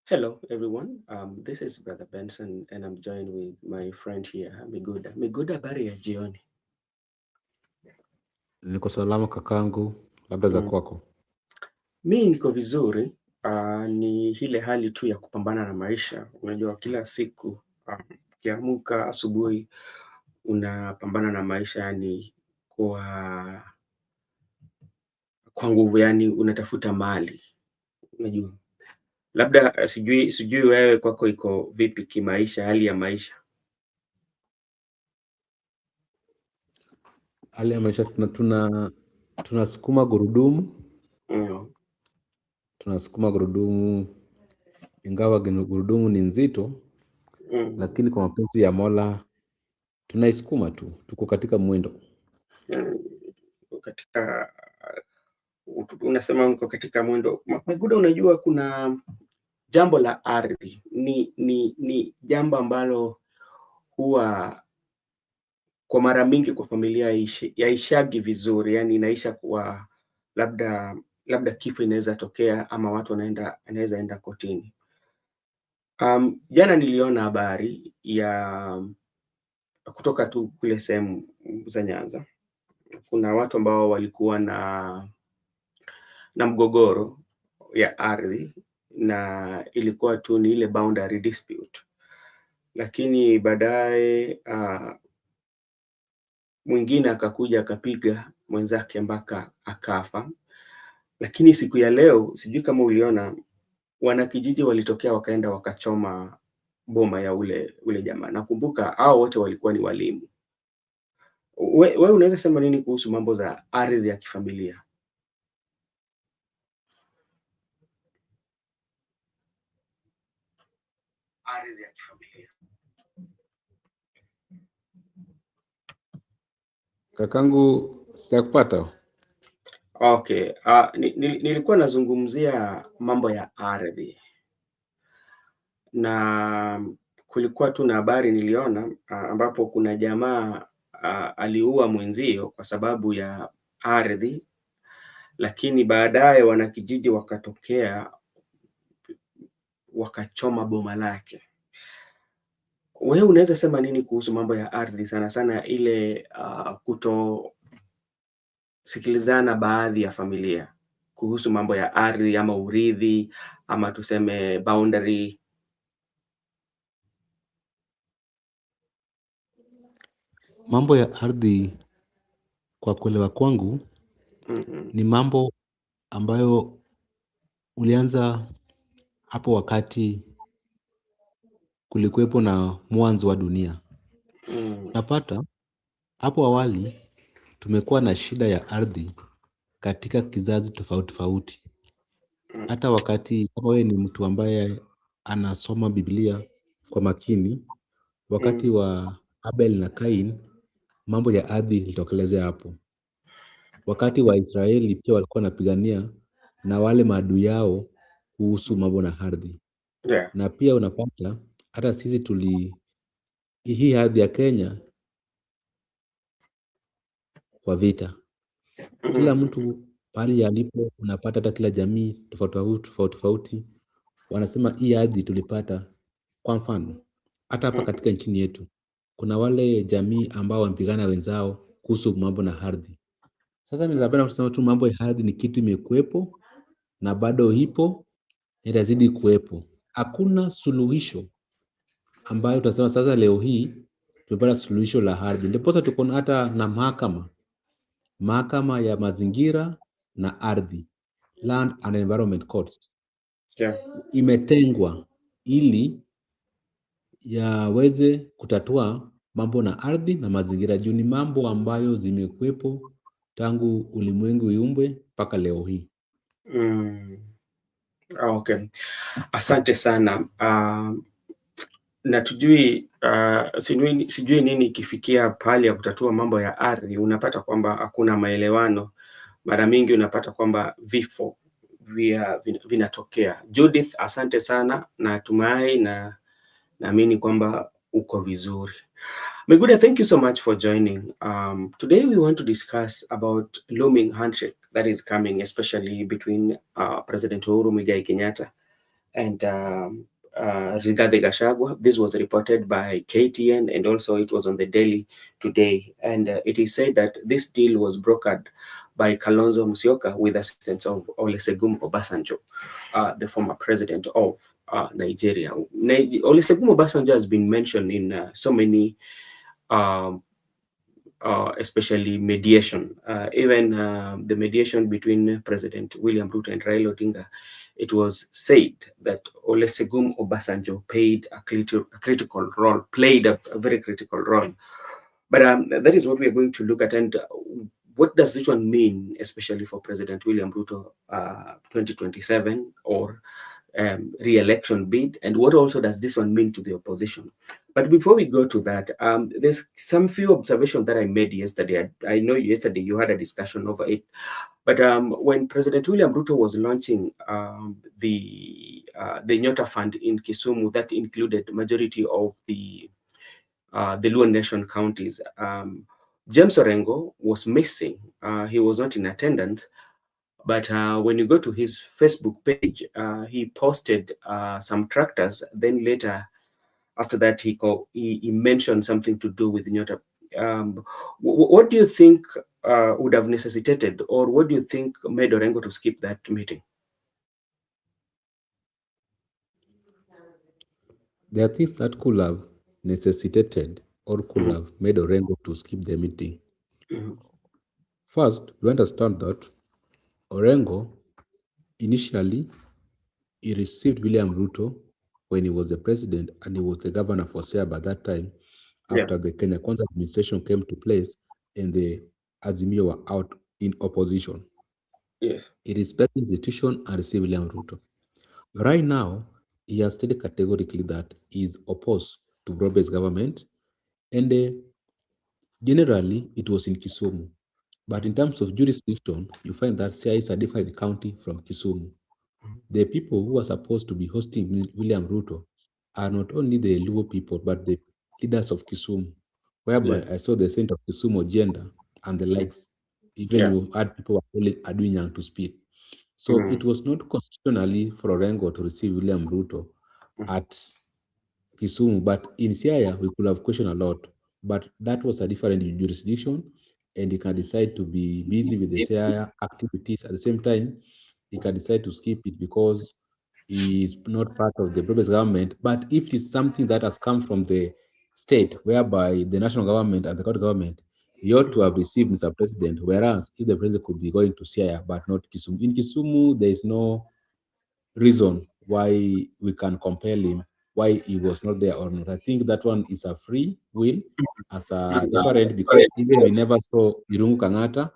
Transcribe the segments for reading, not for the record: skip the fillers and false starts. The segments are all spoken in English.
Hello, everyone. This is Brother Benson, and I'm joined with my friend here, Miguda. Miguda, habari ya jioni. Niko salama kakangu, labda za Mm. kwako. Mi niko vizuri. Ni ile hali tu ya kupambana na maisha. Unajua kila siku ukiamka asubuhi unapambana na maisha, yani kwa nguvu, yani unatafuta mali. Unajua, labda sijui wewe kwako iko vipi kimaisha, hali ya maisha. Hali ya maisha tunasukuma gurudumu, Mm. tunasukuma gurudumu, ingawa gurudumu ni nzito, Mm. lakini kwa mapenzi ya Mola tunaisukuma tu, tuko katika mwendo. Mm. Katika unasema mko katika mwendo Maguda, unajua kuna jambo la ardhi ni jambo ambalo huwa kwa mara mingi kwa familia yaishagi vizuri, yani inaisha kwa labda kifo inaweza tokea ama watu anaweza enda kotini. Jana niliona habari ya kutoka tu kule sehemu za Nyanza. Kuna watu ambao walikuwa na mgogoro ya ardhi na ilikuwa tu ni ile boundary dispute, lakini baadaye mwingine akakuja akapiga mwenzake mpaka akafa. Lakini siku ya leo, sijui kama uliona, wanakijiji walitokea wakaenda wakachoma boma ya ule jamaa. Nakumbuka hao wote walikuwa ni walimu. Wewe unaweza sema nini kuhusu mambo za ardhi ya kifamilia? Ardhi ya kifamilia. Kakangu, sijakupata. Okay, nilikuwa nazungumzia mambo ya ardhi na kulikuwa tu na habari niliona ambapo kuna jamaa aliua mwenzio kwa sababu ya ardhi, lakini baadaye wanakijiji wakatokea wakachoma boma lake. Wewe unaweza sema nini kuhusu mambo ya ardhi, sana sana ile kutosikilizana baadhi ya familia kuhusu mambo ya ardhi ama urithi ama tuseme boundary? Mambo ya ardhi kwa kuelewa kwangu ni mambo ambayo ulianza hapo wakati kulikuwepo na mwanzo wa dunia. Unapata hapo awali tumekuwa na shida ya ardhi katika kizazi tofauti tofauti. Hata wakati kama wewe ni mtu ambaye anasoma Biblia kwa makini, wakati wa Abel na Cain, mambo ya ardhi ilitokelezea hapo. Wakati wa Israeli pia walikuwa wanapigania na wale maadui yao kuhusu mambo na ardhi. Yeah. Na pia unapata hata sisi hii ardhi ya Kenya kwa vita. Kila mtu pahali alipo, unapata hata kila jamii tofauti tofauti wanasema hii ardhi tulipata. Kwa mfano hata hapa katika nchini yetu kuna wale jamii ambao wanapigana wenzao kuhusu mambo na ardhi. Sasa mimi napenda kusema tu mambo ya ardhi ni kitu imekuwepo na bado ipo, itazidi kuwepo. Hakuna suluhisho ambayo tutasema sasa leo hii tumepata suluhisho la ardhi. Ndiposa tuko hata na mahakama ya mazingira na ardhi, Land and Environment Courts. Yeah. Imetengwa ili yaweze kutatua mambo na ardhi na mazingira, juu ni mambo ambayo zimekuwepo tangu ulimwengu iumbwe mpaka leo hii. Okay. Asante sana. Na sijui nini ikifikia pahali ya kutatua mambo ya ardhi, unapata kwamba hakuna maelewano. Mara mingi unapata kwamba vifo vinatokea. Judith, asante sana, natumai na naamini kwamba uko vizuri. Meguda, thank you so much for joining. Today we want to discuss about looming handshake that is coming, especially between President Uhuru Kenyatta and Rigathi Gachagua. This was reported by KTN, and also it was on the Daily today. And it is said that this deal was brokered by Kalonzo Musyoka with assistance of Olusegun Obasanjo, the former president of Nigeria. Olusegun Obasanjo has been mentioned in so many um, especially mediation. Even the mediation between President William Ruto and Raila Odinga, it was said that Olusegun Obasanjo played a very critical role. But that is what we are going to look at. And what does this one mean, especially for President William Ruto 2027 or re-election bid, and what also does this one mean to the opposition? But before we go to that, there's some few observations that I made yesterday. I know yesterday you had a discussion over it, but when President William Ruto was launching the Nyota Fund in Kisumu, that included majority of the Luo Nation counties. James Orengo was missing. He was not in attendance. But when you go to his Facebook page, he posted some tractors. Then later, after that, he mentioned something to do with Nyota. What do you think would have necessitated, or what do you think made Orengo to skip that meeting? There are things that could have necessitated or could Mhm, have made Orengo to skip the meeting. mhm. First, we understand that Orengo initially he received William Ruto when he was the president and he was the governor for Siaya by that time Yeah. after the Kenya Kwanza administration came to place and the Azimio were out in opposition. Yes. He respected the institution and received William Ruto. Right now, he has stated categorically that he is opposed to broad-based government, and generally it was in Kisumu. But in terms of jurisdiction, you find that Siaya is a different county from Kisumu. The people who are supposed to be hosting William Ruto are not only the Luo people, but the leaders of Kisumu, Yeah. whereby I saw the saint of Kisumu gender and the likes. Even Yeah. you had people were calling Adunyang to speak. So Mm, it was not constitutionally for Orengo to receive William Ruto mm. at Kisumu, but in Siaya, we could have questioned a lot. But that was a different jurisdiction, and he can decide to be busy with the Siaya activities. At the same time, he can decide to skip it because he is not part of the previous government. But if it's something that has come from the state, whereby the national government and the county government, he ought to have received Mr. President. Whereas if the president could be going to Siaya, but not Kisumu. In Kisumu, there is no reason why we can compel him why he was not there or not. I think that one is a free will as a different because even we never saw Irungu Kangata,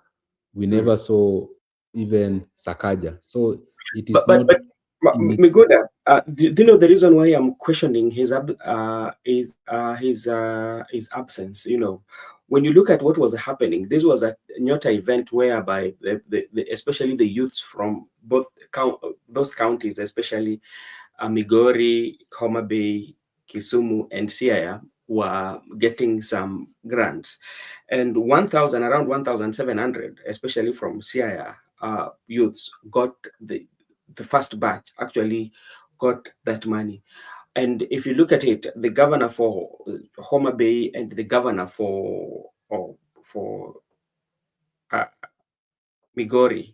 we Mm. never saw even Sakaja. So it But is but not but in his Migoda, do you know the reason why I'm questioning his absence? You know, when you look at what was happening, this was a Nyota event whereby especially the youths from both those counties, especially Migori, Homa Bay, Kisumu, and Siaya, were getting some grants, and around 1,700, especially from Siaya, youths got the first batch actually got that money. And if you look at it, the governor for Homa Bay and the governor for uh, Migori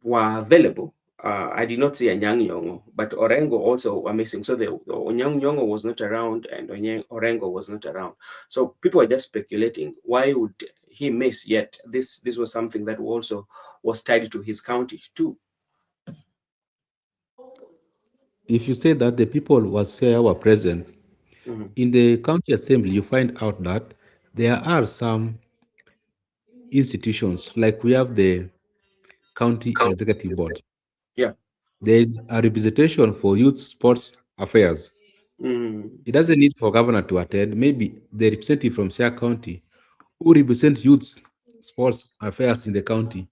were available. I did not see a Nyang Nyongo, but Orengo also were missing. So the Onyang Nyongo was not around and Orengo was not around. So people are just speculating why would he miss? Yet this was something that also was tied to his county too. if you say that the people was there were present Mhm. in the county assembly, you find out that there are some institutions like we have the county executive board. Yeah. There is a representation for youth sports affairs. Mm. It doesn't need for governor to attend. Maybe the representative from Sia County who represent youth sports affairs in the county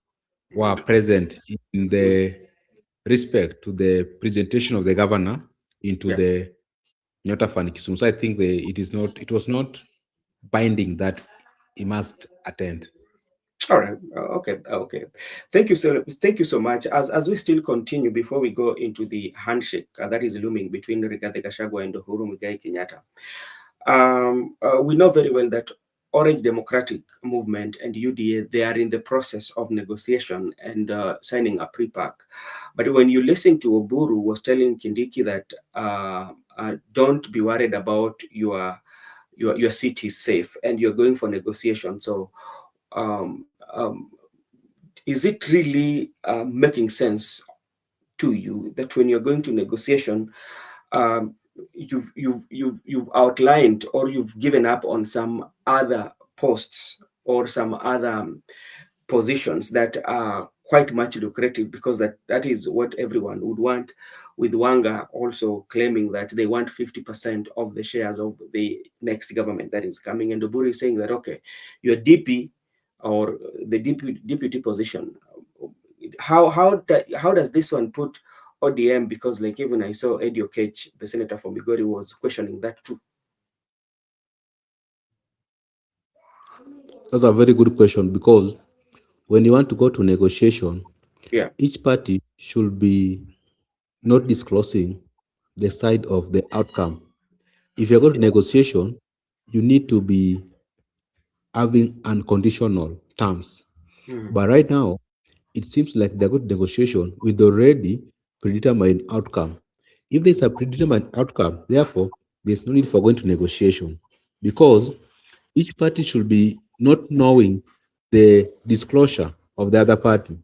were present in Mm. the respect to the presentation of the governor into Yeah. the Nyota Fund Kisumu. So I think it was not binding that he must attend. All right. Okay. Okay. Thank you so much. As we still continue, before we go into the handshake that is looming between Rigathi Gachagua and Uhuru Muigai Kenyatta, we know very well that Orange Democratic Movement and UDA, they are in the process of negotiation and signing a pre-pack. But when you listen to Oburu was telling Kindiki that don't be worried about your seat is safe and you're going for negotiation. So um, um, is it really making sense to you that when you're going to negotiation, um, you've outlined or you've given up on some other posts or some other positions that are quite much lucrative, because that is what everyone would want, with Wanga also claiming that they want 50% of the shares of the next government that is coming, and Oburu is saying that okay, your DP or the deputy position, how does this one put ODM? Because like even I saw Eddie Okech, the senator from Migori, was questioning that too. That's a very good question because when you want to go to negotiation, Yeah. each party should be not disclosing the side of the outcome. If you're going to Yeah. negotiation, you need to be having unconditional terms. Mhm. But right now, it seems like they're going to negotiation with already predetermined outcome. If there's a predetermined outcome, therefore, there's no need for going to negotiation because each party should be not knowing the disclosure of the other party.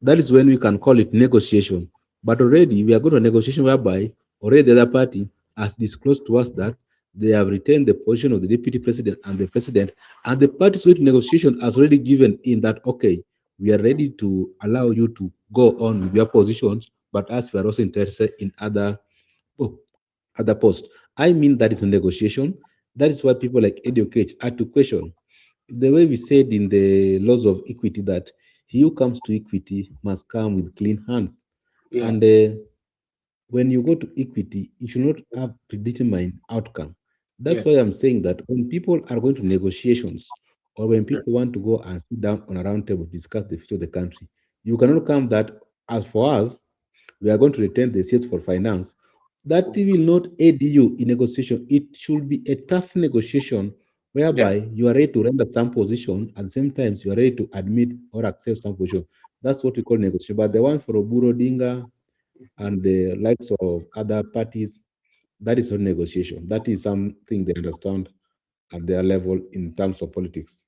That is when we can call it negotiation. But already we are going to negotiation whereby already the other party has disclosed to us that they have retained the position of the deputy president and the president, and the parties going to negotiation has already given in that okay, we are ready to allow you to go on with your positions, but as we are also interested in oh, other posts. I mean that is a negotiation. That is why people like educate are to question the way we said in the laws of equity that he who comes to equity must come with clean hands. Yeah. And when you go to equity, you should not have predetermined outcome. Yeah. That's why I'm saying that when people are going to negotiations or when Yeah. people want to go and sit down on a round table to discuss the future of the country, you cannot come that as for us, we are going to retain the seats for finance. That will not aid you in negotiation. It should be a tough negotiation Yeah. whereby you are ready to render some position at the same time you are ready to admit or accept some position. That's what we call negotiation. But the one for Oburo Dinga and the likes of other parties, that is not negotiation. That is something they understand at their level in terms of politics.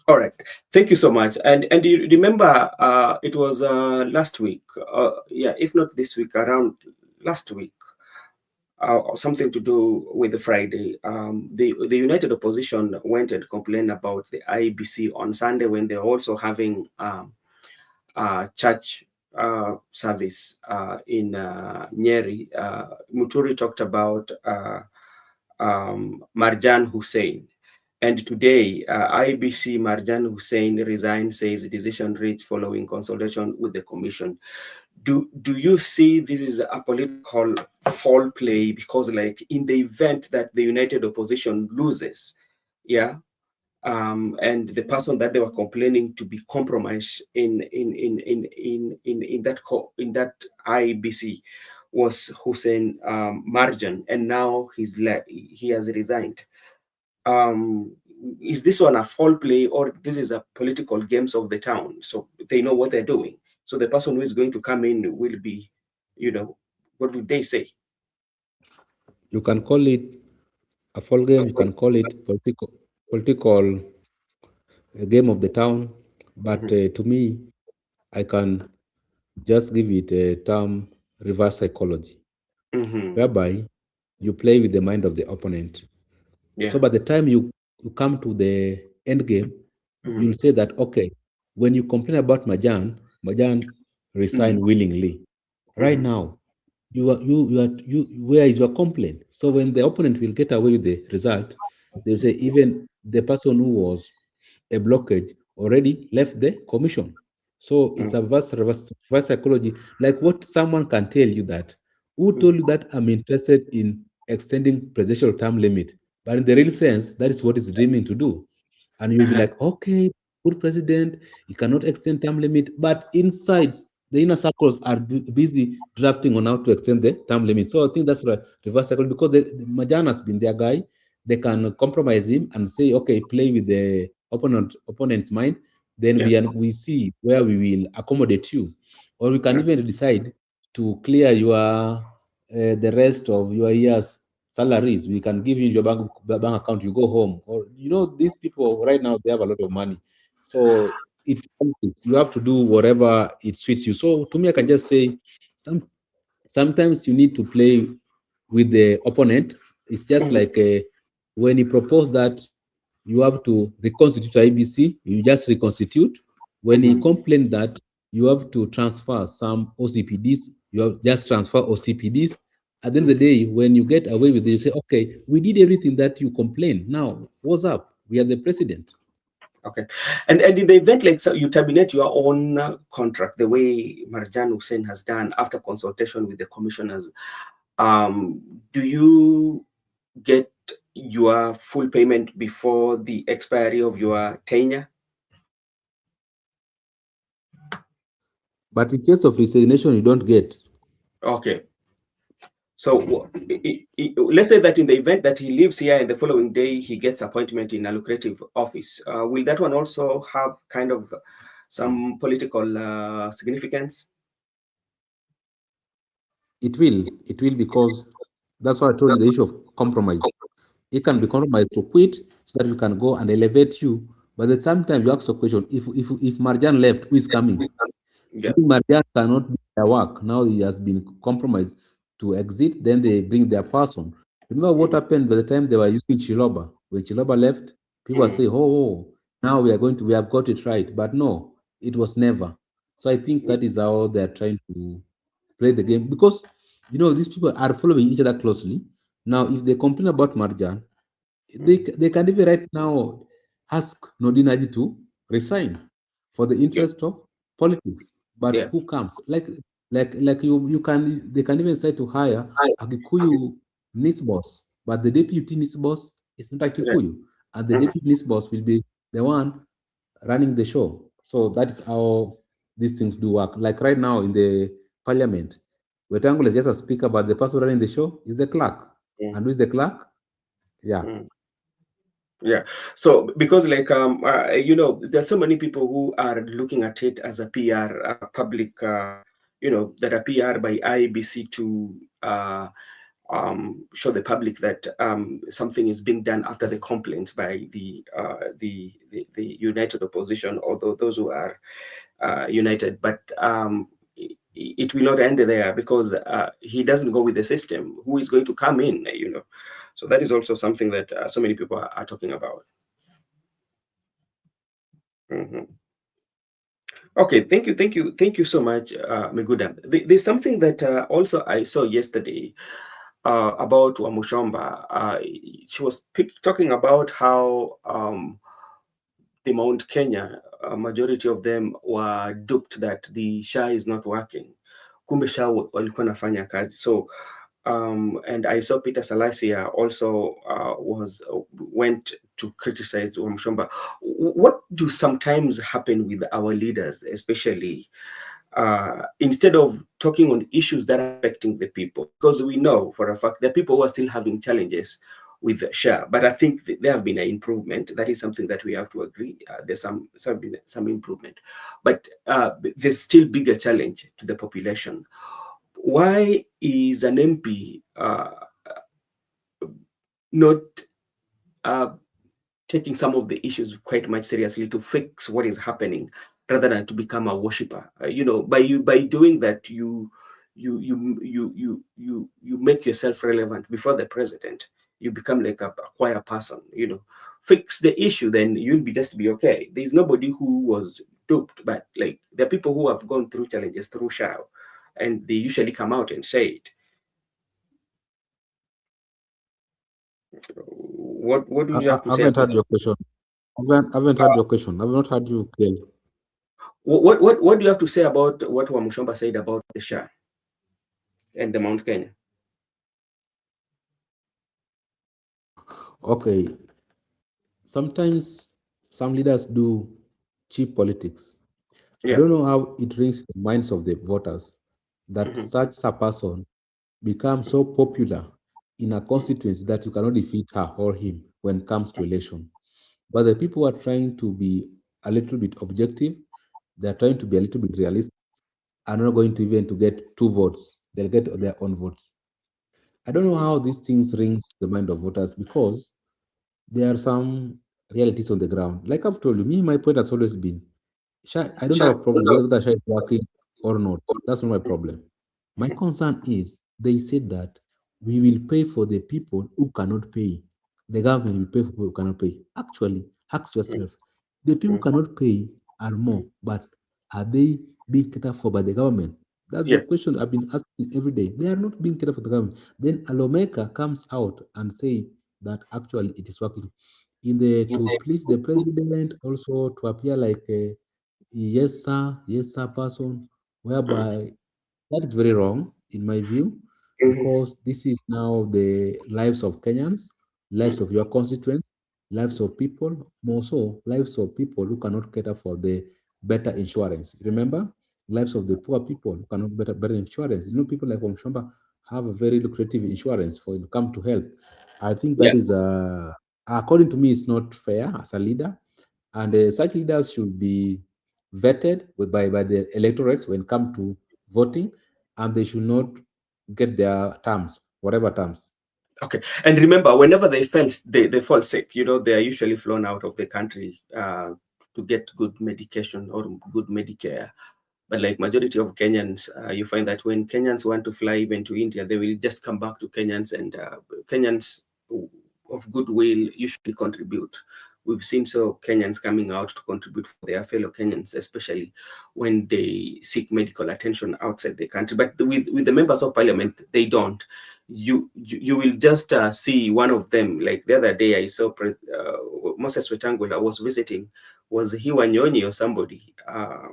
All right. Thank you so much. And you remember, it was last week. Yeah, if not this week, around last week, or something to do with the Friday. The United Opposition went and complained about the IBC on Sunday when they were also having church service in Nyeri. Muturi talked about Marjan Hussein. And today, IBC Marjan Hussein resigned, says decision reached following consultation with the commission. Do you see this is a political foul play? Because like in the event that the United Opposition loses, yeah, and the person that they were complaining to be compromised in that IBC was Hussein Marjan, and now he has resigned. um, is this one a foul play, or this is a political games of the town? So they know what they're doing. So the person who is going to come in will be, what would they say? You can call it a full game, you can call it political game of the town, but Mm-hmm. to me, I can just give it a term reverse psychology, Mm-hmm. whereby you play with the mind of the opponent. Yeah. So by the time you come to the end game, Mm-hmm. you'll say that, okay, when you complain about Majan Mm-hmm. resigned willingly. Right Mm-hmm. now, where is your complaint? So when the opponent will get away with the result, they'll say even the person who was a blockage already left the commission. So it's a reverse psychology. Like what someone can tell you that, who Mm-hmm. told you that I'm interested in extending presidential term limit? But in the real sense, that is what it's dreaming to do. And you'll be Uh-huh. like, okay, good president. He cannot extend term limit, but inside the inner circles are busy drafting on how to extend the term limit. So I think that's right, reverse cycle because Majan has been their guy. They can compromise him and say, okay, play with the opponent's mind. Then Yeah. we see where we will accommodate you, or we can Yeah. even decide to clear your the rest of your year's salaries. We can give you your bank account. You go home, or these people right now they have a lot of money, so it's politics. You have to do whatever it suits you. So to me, I can just say, some sometimes you need to play with the opponent. It's just Mhm. like when you propose that you have to reconstitute IBC, you just reconstitute. When he Mhm. complained that you have to transfer some OCPDs, you have just transfer OCPDs. At the end of the day, when you get away with it, you say, okay, we did everything that you complained. Now, what's up? We are the president. Okay. And in the event like so you terminate your own contract the way Marjan Hussein has done after consultation with the commissioners, do you get your full payment before the expiry of your tenure? But in case of resignation, you don't get. Okay. So let's say that in the event that he leaves here and the following day he gets appointment in a lucrative office, will that one also have kind of some political significance? It will because that's why I told you the issue of compromise. It can be compromised to quit so that you can go and elevate you. But at the same time, you ask a question: if Marjan left, who is coming? Yeah. If Marjan cannot do their work, now he has been compromised to exit, then they bring their person. Remember what Mhm. happened by the time they were using Chiloba? When Chiloba left, people were Mhm. saying, oh, now we have got it right. But no, it was never. So I think that is how they're trying to play the game because these people are following each other closely. Now, if they complain about Marjan, Mhm. they can even right now ask Nodinaji to resign for the Yeah. interest of politics. But Yeah. who comes? Like you can they can even decide to hire a Gikuyu NIS boss, but the deputy NIS boss is not a Yeah. Kikuyu, and the Mhm. deputy NIS boss will be the one running the show. So that is how these things do work. Like right now in the parliament, Wetangula is just a speaker, but the person running the show is the clerk. And who is the clerk? Yeah. Mhm. Yeah. So because like there's so many people who are looking at it as a PR, public, that are PR by IBC to show the public that something is being done after the complaints by the united opposition, although those who are united. But it will not end there because he doesn't go with the system. Who is going to come in? So that is also something that so many people are talking about. Mhm. Okay, thank you so much, Miguda. There's something that also I saw yesterday about Wamushomba. She was talking about how the Mount Kenya, a majority of them were duped that the SHA is not working. Kumbe SHA walikuwa nafanya kazi. So and I saw Peter Salasia also went to criticize Wamshomba. What do sometimes happen with our leaders, especially instead of talking on issues that are affecting the people? Because we know for a fact there are people who are still having challenges with SHA, but I think there have been an improvement. That is something that we have to agree. There's some improvement, but there's still bigger challenge to the population. Why is an MP not uh, taking some of the issues quite much seriously to fix what is happening, rather than to become a worshiper? By doing that, you make yourself relevant before the president. You become like a choir person. Fix the issue, then you'll be okay. There's nobody who was duped, but like there are people who have gone through challenges through SHA, and they usually come out and say it. What do you have to I say haven't about heard that? your question. I haven't heard your question. I've not heard you clearly. What do you have to say about what Wamushomba said about the SHA and the Mount Kenya? Okay. Sometimes some leaders do cheap politics. I Yeah. don't know how it rings the minds of the voters that Mm-hmm. such a person becomes so popular in a constituency that you cannot defeat her or him when it comes to election. But the people who are trying to be a little bit objective, they're trying to be a little bit realistic, are not going to even to get two votes. They'll get their own votes. I don't know how these things rings the mind of voters because there are some realities on the ground. Like I've told you, me, my point has always been I don't have a problem whether Shah is working or not. That's not my problem. My concern is they said that we will pay for the people who cannot pay. The government will pay for people who cannot pay. Actually, ask yourself, the people who Mm-hmm. cannot pay are more, but are they being catered for by the government? That's the Yeah. question I've been asking every day. They are not being catered for the government. Then a lawmaker comes out and say that actually it is working. In the to please the president, also to appear like a yes sir person, whereby that is very wrong in my view, Mm-hmm. because this is now the lives of Kenyans, lives of your constituents, lives of people, more so lives of people who cannot cater for the better insurance. Remember, lives of the poor people who cannot better insurance. You know, people like Omshamba have a very lucrative insurance for it come to health. I think Yeah. that is according to me, it's not fair as a leader, and such leaders should be vetted by the electorates when come to voting, and they should not get their terms, whatever terms. Okay. And remember, whenever they fall sick, they are usually flown out of the country to get good medication or good Medicare. But like majority of Kenyans, you find that when Kenyans want to fly even to India, they will just come back to Kenyans, and Kenyans of goodwill usually contribute. We've seen so Kenyans coming out to contribute for their fellow Kenyans, especially when they seek medical attention outside the country. But with the members of parliament, they don't. You will just see one of them. Like the other day, I saw Moses Wetangula was visiting, was he Wanyonyi or somebody,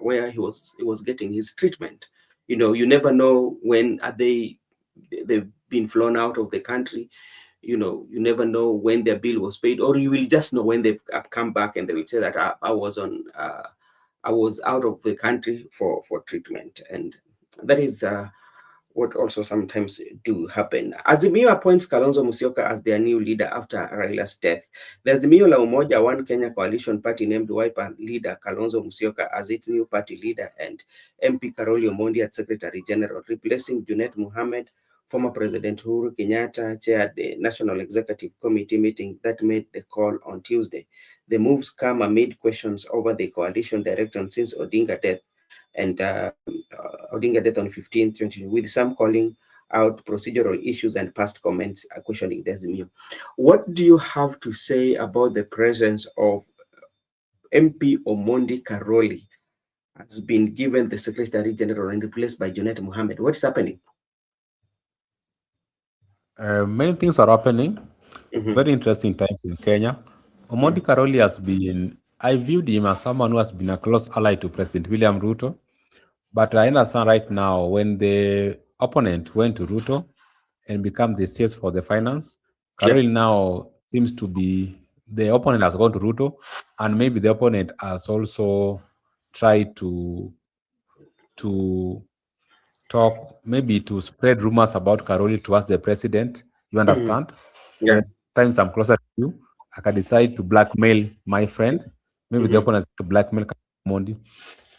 where he was getting his treatment. You never know when are they've been flown out of the country. You never know when their bill was paid, or you will just know when they've come back and they will say that I was out of the country for treatment. And that is what also sometimes do happen. Azimio appoints Kalonzo Musyoka as their new leader after Raila's death. The Azimio la Umoja One Kenya coalition party named Wiper leader Kalonzo Musyoka as its new party leader, and MP Karoli Omondi as Secretary General, replacing Junet Mohammed. Former President Uhuru Kenyatta chaired the National Executive Committee meeting that made the call on Tuesday. The moves come amid questions over the coalition direction since Odinga death, and Odinga death on 15th, 20, with some calling out procedural issues and past comments questioning Desmio. What do you have to say about the presence of MP Omondi Karoli has been given the Secretary General and replaced by Junet Mohammed? What's happening? Many things are happening. Mm-hmm. Very interesting times in Kenya. Omondi Mm-hmm. Karoli has been, I viewed him as someone who has been a close ally to President William Ruto. But I understand right now when the opponent went to Ruto and become the CS for the finance, Yeah. Karoli now seems to be the opponent has gone to Ruto, and maybe the opponent has also tried to talk, maybe to spread rumors about Karoli towards the president. You Mm-hmm. understand? Yeah. When times I'm closer to you, I can decide to blackmail my friend. Maybe the Mm-hmm. opponent to blackmail Mondi.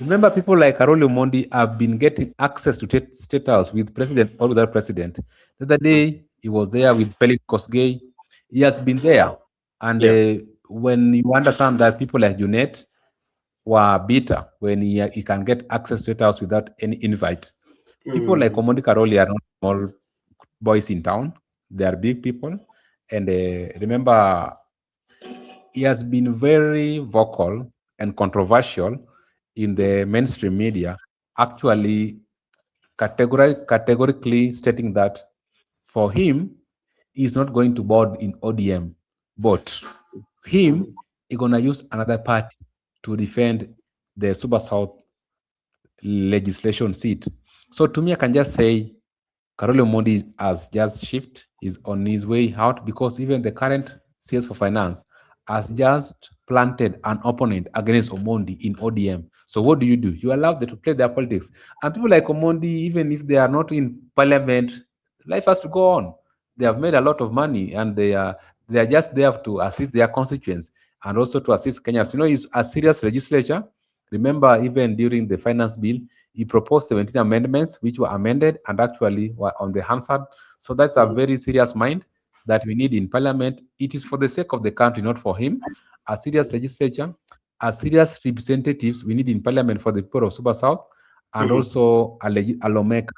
Remember, people like Karoli Mondi have been getting access to State House with president or without president. The other day, he was there with Felix Kosgei. He has been there. And Yeah. when you understand that people like Junet were bitter when he can get access to State House without any invite, people like Mm-hmm. Omondi Karoli are not small boys in town. They are big people. And remember, he has been very vocal and controversial in the mainstream media, actually categorically stating that for him, he's not going to board in ODM, but him, Mm-hmm. he's gonna use another party to defend the Super South legislation seat. So to me, I can just say Karolo Modi has just shifted. Is on his way out because even the current CS for finance has just planted an opponent against Omondi in ODM. So what do? You allow them to play their politics. And people like Omondi, even if they are not in parliament, life has to go on. They have made a lot of money, and they are just there to assist their constituents and also to assist Kenyans. It's a serious legislature. Remember, even during the finance bill, he proposed 17 amendments, which were amended and actually were on the Hansard. So that's a very serious mind that we need in parliament. It is for the sake of the country, not for him. A serious legislature, a serious representatives we need in parliament for the people of Super South, and Mhm. also a lawmaker.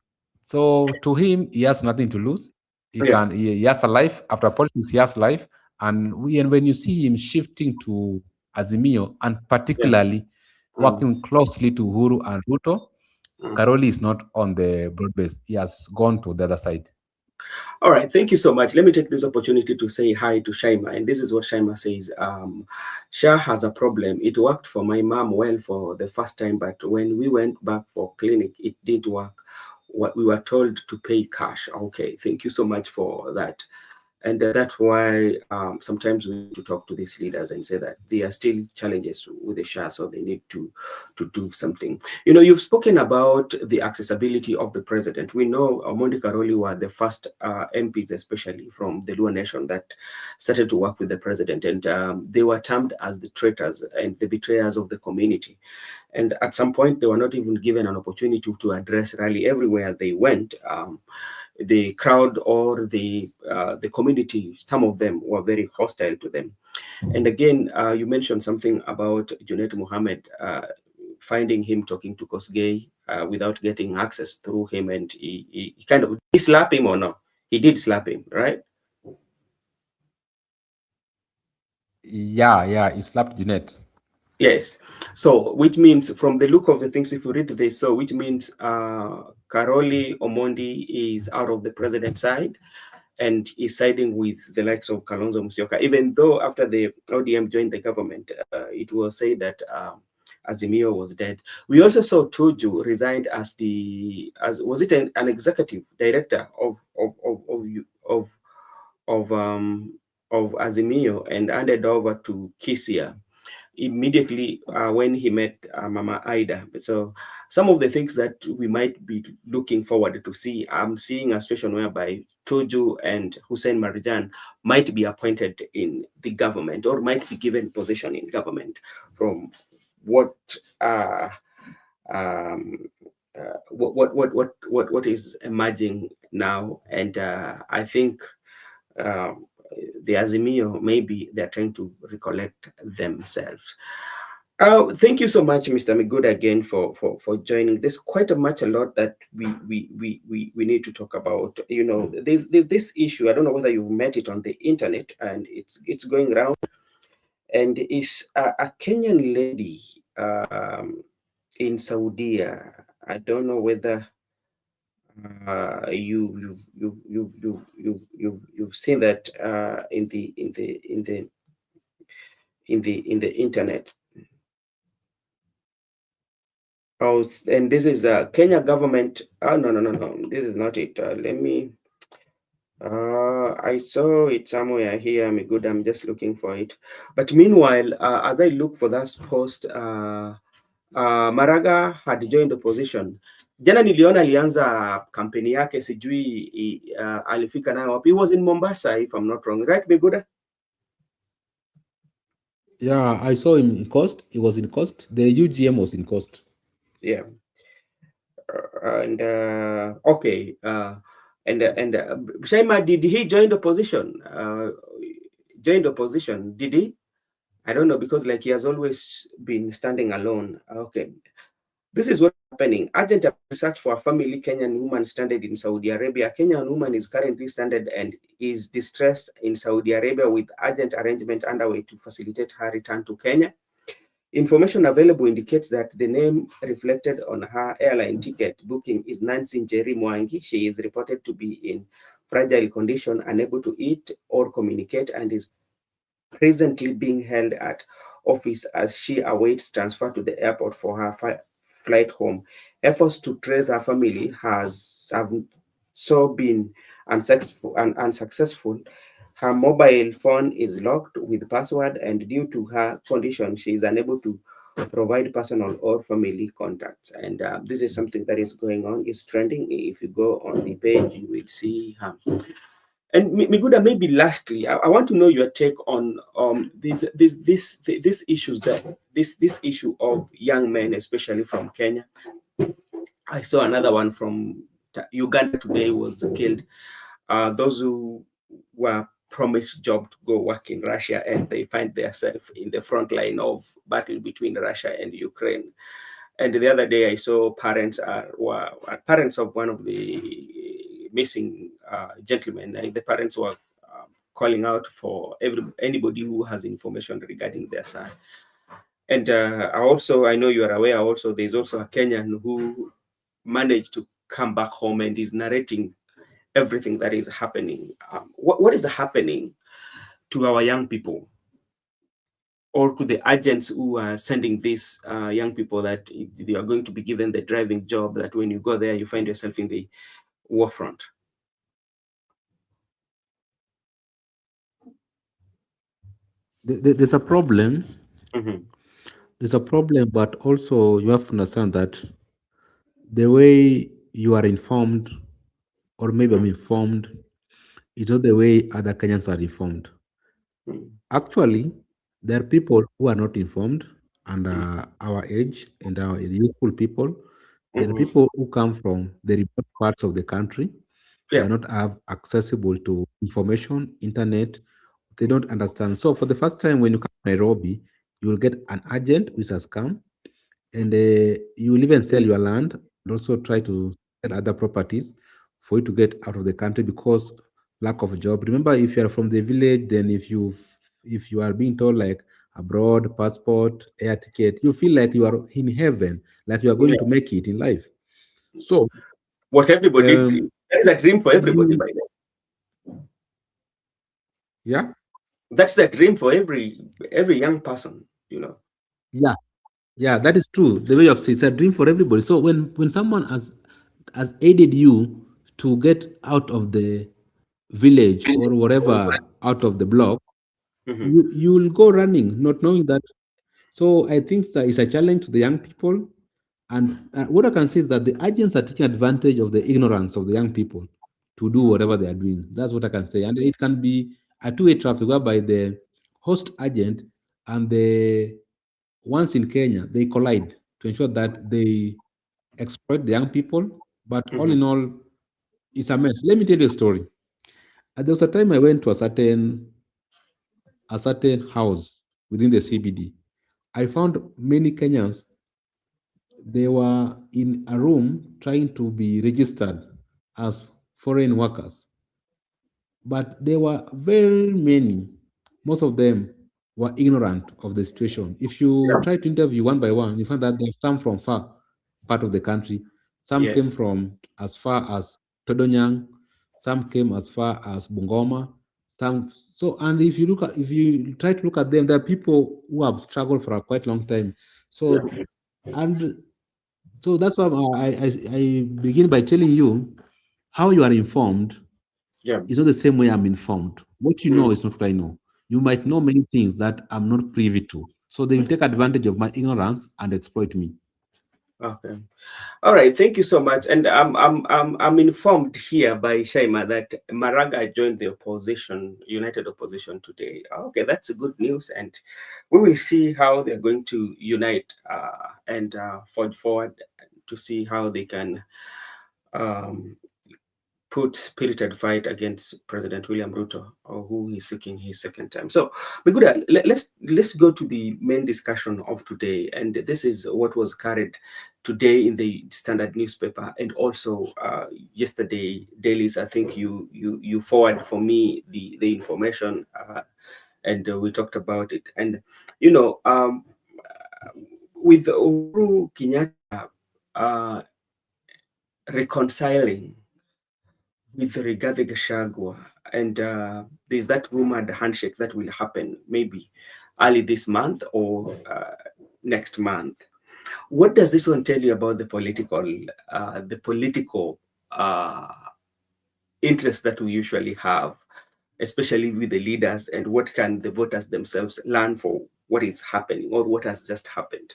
So to him, he has nothing to lose. Yeah. He has a life after politics. He has life, and when you see him shifting to Azimio, and Yeah. particularly Mm. working closely to Uhuru and Ruto, Mm. Karoli is not on the broad base. He has gone to the other side. All right, thank you so much. Let me take this opportunity to say hi to Shaima. And this is what Shaima says. Shah has a problem. It worked for my mom well for the first time, but when we went back for clinic, it didn't work. What we were told to pay cash. Okay, thank you so much for that. And that's why sometimes we need to talk to these leaders and say that there are still challenges with the SHA, so they need to do something. You've spoken about the accessibility of the president. We know Omondi Karoli were the first MPs, especially from the Luo Nation, that started to work with the president, and they were termed as the traitors and the betrayers of the community. And at some point, they were not even given an opportunity to address rally everywhere they went. The crowd or the community, some of them were very hostile to them. And again, you mentioned something about Junet Mohammed, finding him talking to Kosgei without getting access through him, and he kind of, did he slap him or not? He did slap him, right? Yeah, he slapped Junet. Yes. So, which means, from the look of the things, if you read this, so which means Karoli Omondi is out of the president's side and is siding with the likes of Kalonzo Musyoka, even though after the ODM joined the government, it was said that Azimio was dead. We also saw Tuju resigned as was it an executive director of of um of Azimio, and handed over to Kisia immediately when he met Mama Ida. So some of the things that we might be looking forward to see, I'm seeing a situation whereby Tuju and Hussein Marjan might be appointed in the government or might be given position in government from what uh, um, what is emerging now. And I think um, the Azimio, maybe they're trying to recollect themselves. Thank you so much, Mr. Miguda, again for joining. There's quite a lot that we need to talk about. There's this issue. I don't know whether you've met it on the internet, and it's going around, and it's a Kenyan lady in Saudi. I don't know whether you've seen that in the internet. Oh, and this is Kenya government. Oh, no. This is not it. Let me. I saw it somewhere here. I'm good. I'm just looking for it. But meanwhile, as I look for that post, Maraga had joined the opposition. Jana niliona alianza kampeni yake, sijui alifika nayo wapi. He was in Mombasa, if I'm not wrong. Right, Miguda? Yeah, I saw him in Coast. He was in Coast. The UGM was in Coast. Yeah. And okay. And Shaima, did he join the opposition? Join the opposition? Did he? I don't know, because like he has always been standing alone. Okay. This is what's happening. Urgent search for a family Kenyan woman stranded in Saudi Arabia. A Kenyan woman is currently stranded and is distressed in Saudi Arabia, with urgent arrangement underway to facilitate her return to Kenya. Information available indicates that the name reflected on her airline ticket booking is Nancy Njeri Mwangi. She is reported to be in fragile condition, unable to eat or communicate, and is presently being held at office as she awaits transfer to the airport for her flight home. Efforts to trace her family have so been unsuccessful. Her mobile phone is locked with password, and due to her condition, she is unable to provide personal or family contacts. And this is something that is going on. It's trending. If you go on the page, you will see her. And Miguda, maybe lastly, I want to know your take on these issues that this issue of young men, especially from Kenya. I saw another one from Uganda today was killed. Those who were promised job to go work in Russia, and they find themselves in the front line of battle between Russia and Ukraine. And the other day, I saw were parents of one of the missing gentlemen. The parents were calling out for anybody who has information regarding their son. And I know you are aware. Also, there's also a Kenyan who managed to come back home and is narrating everything that is happening. What is happening to our young people, or to the agents who are sending these young people that they are going to be given the driving job, that when you go there, you find yourself in the war front? There's a problem. Mm-hmm. There's a problem, but also you have to understand that the way you are informed, or maybe I'm informed, is not the way other Kenyans are informed. Actually, there are people who are not informed, and our age and our youthful people. There are Mm-hmm. people who come from the remote parts of the country. They Yeah. are not have accessible to information, internet. They don't understand. So for the first time, when you come to Nairobi, you will get an agent which has come, and you will even sell your land and also try to sell other properties for you to get out of the country because lack of a job. Remember, if you are from the village, then if you are being told like abroad, passport, air ticket, you feel like you are in heaven, like you are going Yeah. to make it in life. So What everybody um, dream. That is a dream for everybody, you, by the way. yeah, That's a dream for every young person, you know. yeah, yeah, that is true. The way of saying it's a dream for everybody. So when someone has aided you to get out of the village or whatever out of the block, Mm-hmm. you will go running, not knowing that. So I think that it's a challenge to the young people. And what I can say is that the agents are taking advantage of the ignorance of the young people to do whatever they are doing. That's what I can say. And it can be a two-way traffic whereby the host agent and the ones in Kenya, they collide to ensure that they exploit the young people. But all Mm-hmm. in all, it's a mess. Let me tell you a story. There was a time I went to a certain house within the CBD. I found many Kenyans, they were in a room trying to be registered as foreign workers, but there were very many. Most of them were ignorant of the situation. If you try to interview one by one, you find that they've come from far part of the country. Some came Yes. from as far as Todonyang, some came as far as Bungoma, some so and if you try to look at them, there are people who have struggled for a quite long time. So Yeah. and so that's why I begin by telling you how you are informed Yeah. is not the same way I'm informed. What you Mm. know is not what I know. You might know many things that I'm not privy to. So they will take advantage of my ignorance and exploit me. Okay. All right, thank you so much. And I'm informed here by Shaima that Maraga joined the opposition, United Opposition today. Okay, that's a good news, and we will see how they're going to unite and forge forward to see how they can um, put spirited fight against President William Ruto, or who is seeking his second term. So, Miguda, let's go to the main discussion of today, and this is what was carried today in the Standard newspaper, and also yesterday dailies. I think you forward for me the information, and we talked about it. And you know, with Uhuru Kenyatta reconciling with Rigathi Gachagua, and there's that rumored handshake that will happen maybe early this month or next month. What does this one tell you about the political uh, interest that we usually have? especially with the leaders, and what can the voters themselves learn for what is happening or what has just happened?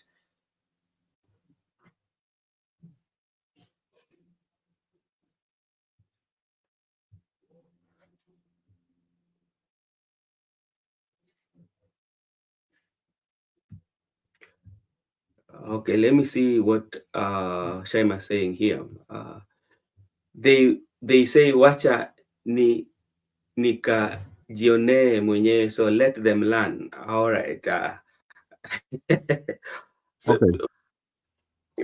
Okay, let me see what Shaima is saying here. They say wacha ni nikajionee mwenyewe, so let them learn. All right. So Okay,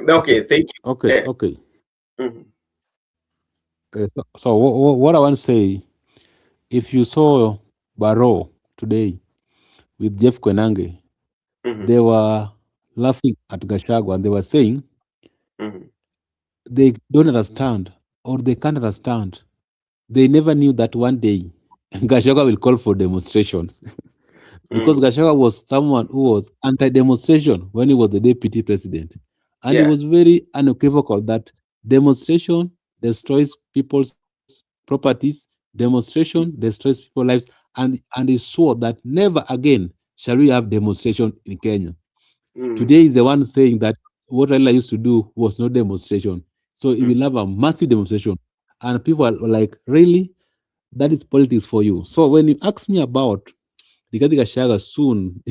okay, okay, thank you. okay, okay. Mhm, So what I want to say, if you saw Barrow today with Jeff Kwenange, mhm, they were laughing at Gachagua and they were saying mhm, they don't understand or they can't understand. They never knew that one day Gachagua will call for demonstrations because mhm. Gachagua was someone who was anti-demonstration when he was the deputy president, and he Yeah. was very unequivocal that demonstration destroys people's properties, demonstration destroys people's lives, and he swore that never again shall we have demonstration in Kenya. Mm, Today is the one saying that what Raila used to do was no demonstration. So he mm, will have a massive demonstration. And people are like, really? That is politics for you. So when you ask me about Rigathi Gachagua soon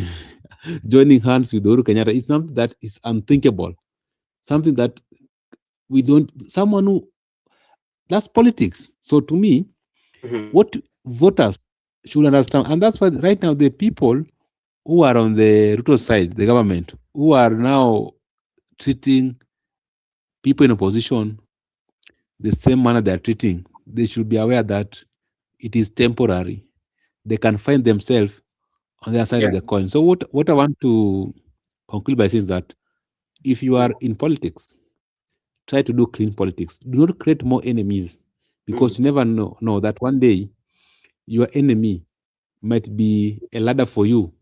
joining hands with Uhuru Kenyatta, it's something that is unthinkable. Something that we don't, someone who, that's politics. So to me, mhm. what voters should understand, and that's why right now the people who are on the Ruto side, the government, who are now treating people in opposition the same manner they are treating, they should be aware that it is temporary. They can find themselves on the other side of Yeah. the coin. So what I want to conclude by saying is that if you Mm, are in politics, try to do clean politics. Do not create more enemies mm, because you never know that one day your enemy might be a ladder for you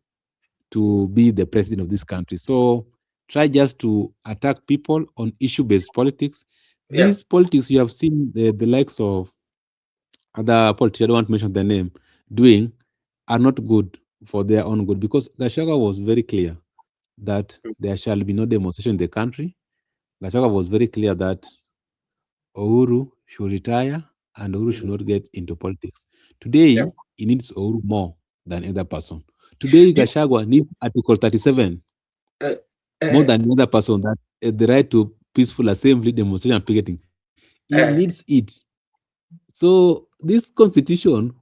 to be the president of this country. So try just to attack people on issue-based politics. yeah. These politics you have seen the likes of other politicians, I don't want to mention their name, doing are not good for their own good because Gachagua was very clear that Mm, there shall be no demonstration in the country. Gachagua was very clear that Uhuru should retire and Uhuru should mhm. not get into politics. Yeah. Today, he needs Uhuru more than other person. Today, Do Gachagua needs Article 37 uh, more uh, than the other person that the right to peaceful assembly, demonstration, and picketing. He needs uh, it. So this constitution,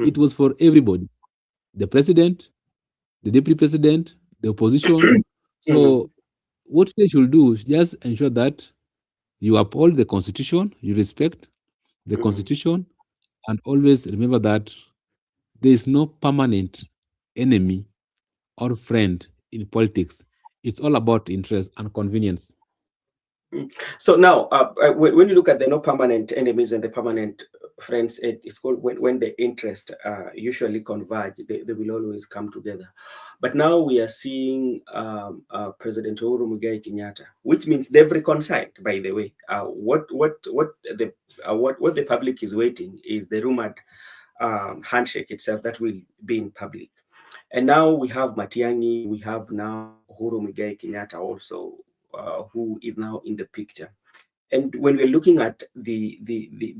it mhm, was for everybody: the president, the deputy president, the opposition. mhm, So what they should do is just ensure that you uphold the constitution, you respect the mhm. constitution, and always remember that there is no permanent enemy or friend in politics. It's all about interest and convenience. Mm. So now, when you look at the no permanent enemies and the permanent friends, it's called when the interest usually converge, they will always come together. But now we are seeing President Uhuru Muigai Kenyatta, which means they've reconciled. By the way, what the public is waiting is the rumored handshake itself that will be in public. And now we have Matiang'i, we have now Uhuru Muigai Kenyatta also, who is now in the picture. And when we're looking at the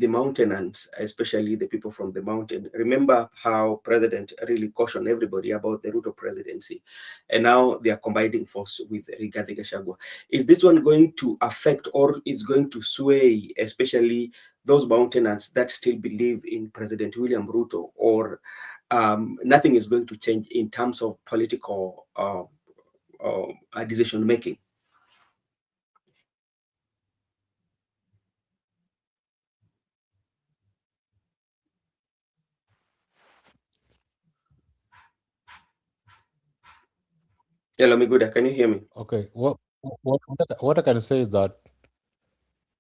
mountainants, especially the people from the mountain, remember how President really cautioned everybody about the Ruto presidency, and now they are combining force with Rigathi Gachagua. Is this one going to affect or is going to sway, especially those mountainants that still believe in President William Ruto, or nothing is going to change in terms of political decision making? Hello, Miguda, can you hear me? Okay, what I can say is that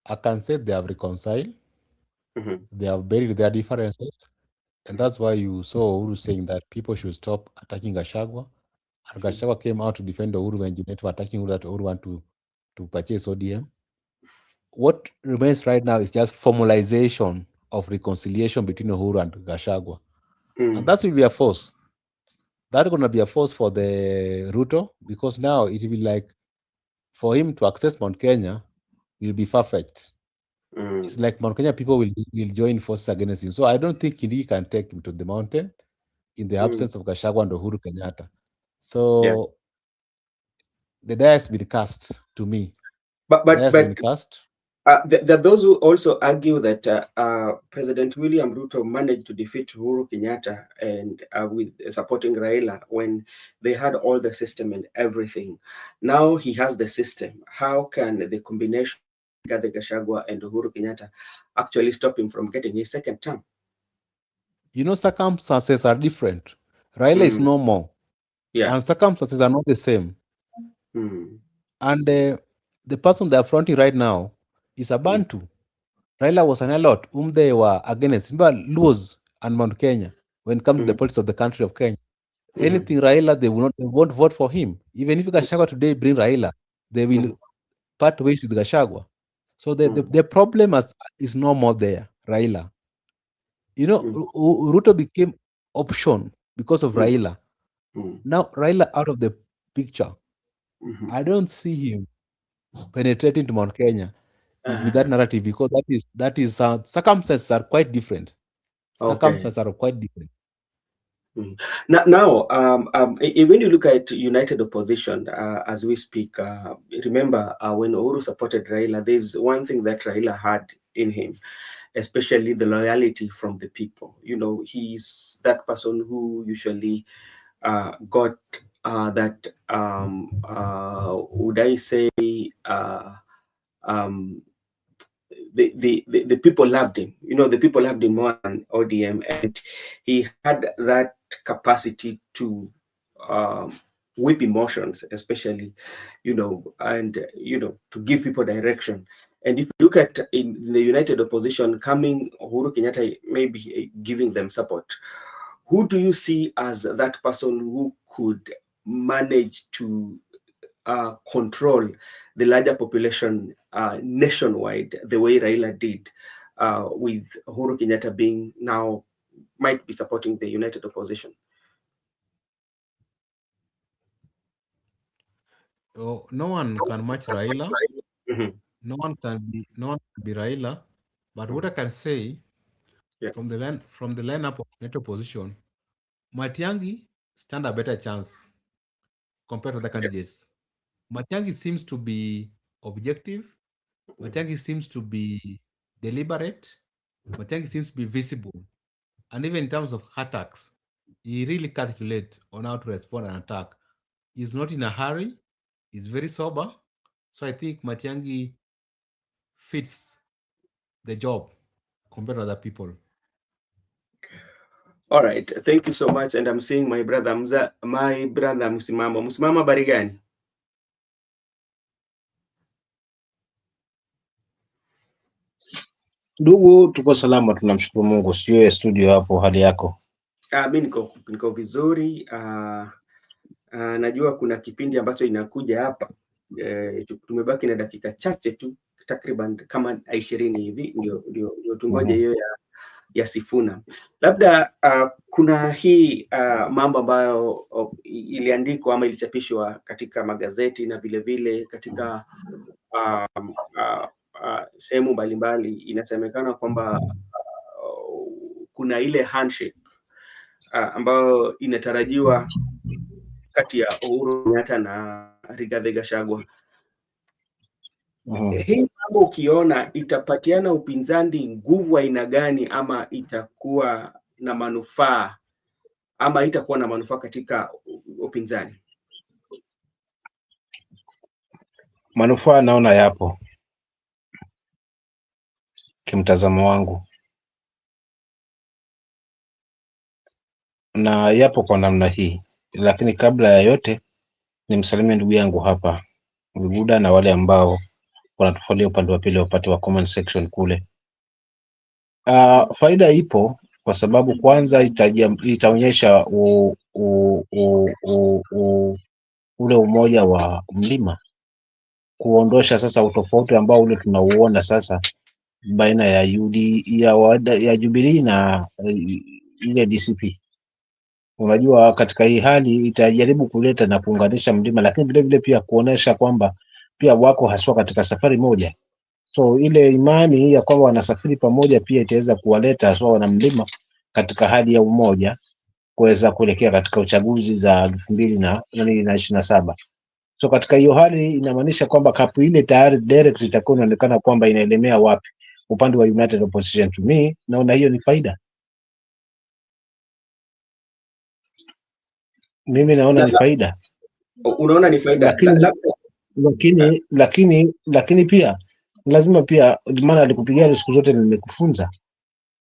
I can say they have reconciled, Mhm, they have buried their differences, and that's why you saw Uhuru saying that people should stop attacking Gachagua. And Gachagua came out to defend Uhuru when Junet were attacking Uhuru that Uhuru want to purchase ODM. What remains right now is just formalization of reconciliation between Uhuru and Gachagua. And that will be a force. That's going to be a force for the Ruto, because now it will be like for him to access Mount Kenya will be far-fetched. It's like Mount Kenya people will join forces against him. So I don't think he can take him to the mountain in the absence of Gachagua and Uhuru Kenyatta. So the die has been cast to me. But cast. There are those who also argue that President William Ruto managed to defeat Uhuru Kenyatta and with supporting Raila when they had all the system and everything. Now he has the system. How can the combination of Gachagua and Uhuru Kenyatta actually stop him from getting his second term? You know, circumstances are different. Raila is no more. Yeah. And circumstances are not the same. And the person they are fronting right now is a Bantu. Raila was an Alot whom they were against. Remember Luos and Mount Kenya when it comes to the politics of the country of Kenya. Anything Raila, they won't vote for him. Even if Gachagua today bring Raila, they will part ways with Gachagua. So the problem is no more there, Raila. You know, Ruto became option because of Raila. Now Raila out of the picture. I don't see him penetrating to Mount Kenya with that narrative, because that is circumstances are quite different. Circumstances are quite different. Now, when you look at united opposition as we speak, remember when Uhuru supported Raila, there's one thing that Raila had in him, especially the loyalty from the people. You know, he's that person who usually got that, would I say, the people loved him. You know, the people loved him more than ODM, and he had that capacity to whip emotions, especially, you know, and to give people direction. And if you look at in the united opposition coming, Uhuru Kenyatta maybe giving them support. Who do you see as that person who could manage to control the larger population nationwide, the way Raila did, with Uhuru Kenyatta being now might be supporting the united opposition? Oh, no one can match Raila. No one can be Raila. But what I can say from the lineup of united opposition, Matiang'i stand a better chance compared to the candidates. Matiang'i seems to be objective. Matiang'i seems to be deliberate. Matiang'i seems to be visible. And even in terms of attacks, he really calculates on how to respond and attack. He's not in a hurry. He's very sober. So I think Matiang'i fits the job compared to other people. All right, thank you so much. And I'm seeing my brother Msimamo. Msimamo, habari gani? Ndugu, tuko salama, tunamshukuru Mungu. Sio studio hapo, hali yako? Mi niko vizuri. Najua kuna kipindi ambacho inakuja hapa. Tumebaki na dakika chache tu, takriban kama 20 hivi, ndio tungoje hiyo ya Sifuna. Labda kuna hii mambo ambayo iliandikwa ama ilichapishwa katika magazeti na vile vile katika sehemu mbalimbali. Inasemekana kwamba kuna ile handshake ambayo inatarajiwa kati ya Uhuru Kenyatta na Rigathi Gachagua. Hii mambo ukiona itapatiana upinzani nguvu aina gani, ama itakuwa na manufaa ama itakuwa na manufaa katika upinzani? Manufaa naona yapo kimtazamo wangu, na yapo kwa namna hii, lakini kabla ya yote nimsalimie ndugu yangu hapa Vibuda na wale ambao wanatufuatia upande wa pili upande wa comment section kule. Faida ipo kwa sababu kwanza itaonyesha ule umoja wa mlima, kuondosha sasa utofauti ambao ule tunauona sasa baina ya Jubilee na ile DCP. Unajua, katika hii hali itajaribu kuleta na kuunganisha mlima, lakini vile vile pia kuonesha kwamba pia wako haswa katika safari moja. So ile imani ya kwamba wanasafiri pamoja pia itaweza kuwaleta haswa wana mlima katika hali ya umoja kuweza kuelekea katika uchaguzi za 2027. So katika hiyo hali inamaanisha kwamba kapu ile tayari direct itakuwa inaonekana kwamba inaelemea wapi, upande wa United Opposition. To me, naona hiyo ni faida. Mimi naona ni faida. Unaona ni faida, lakini pia lazima pia, maana alikupigia siku zote nimekufunza.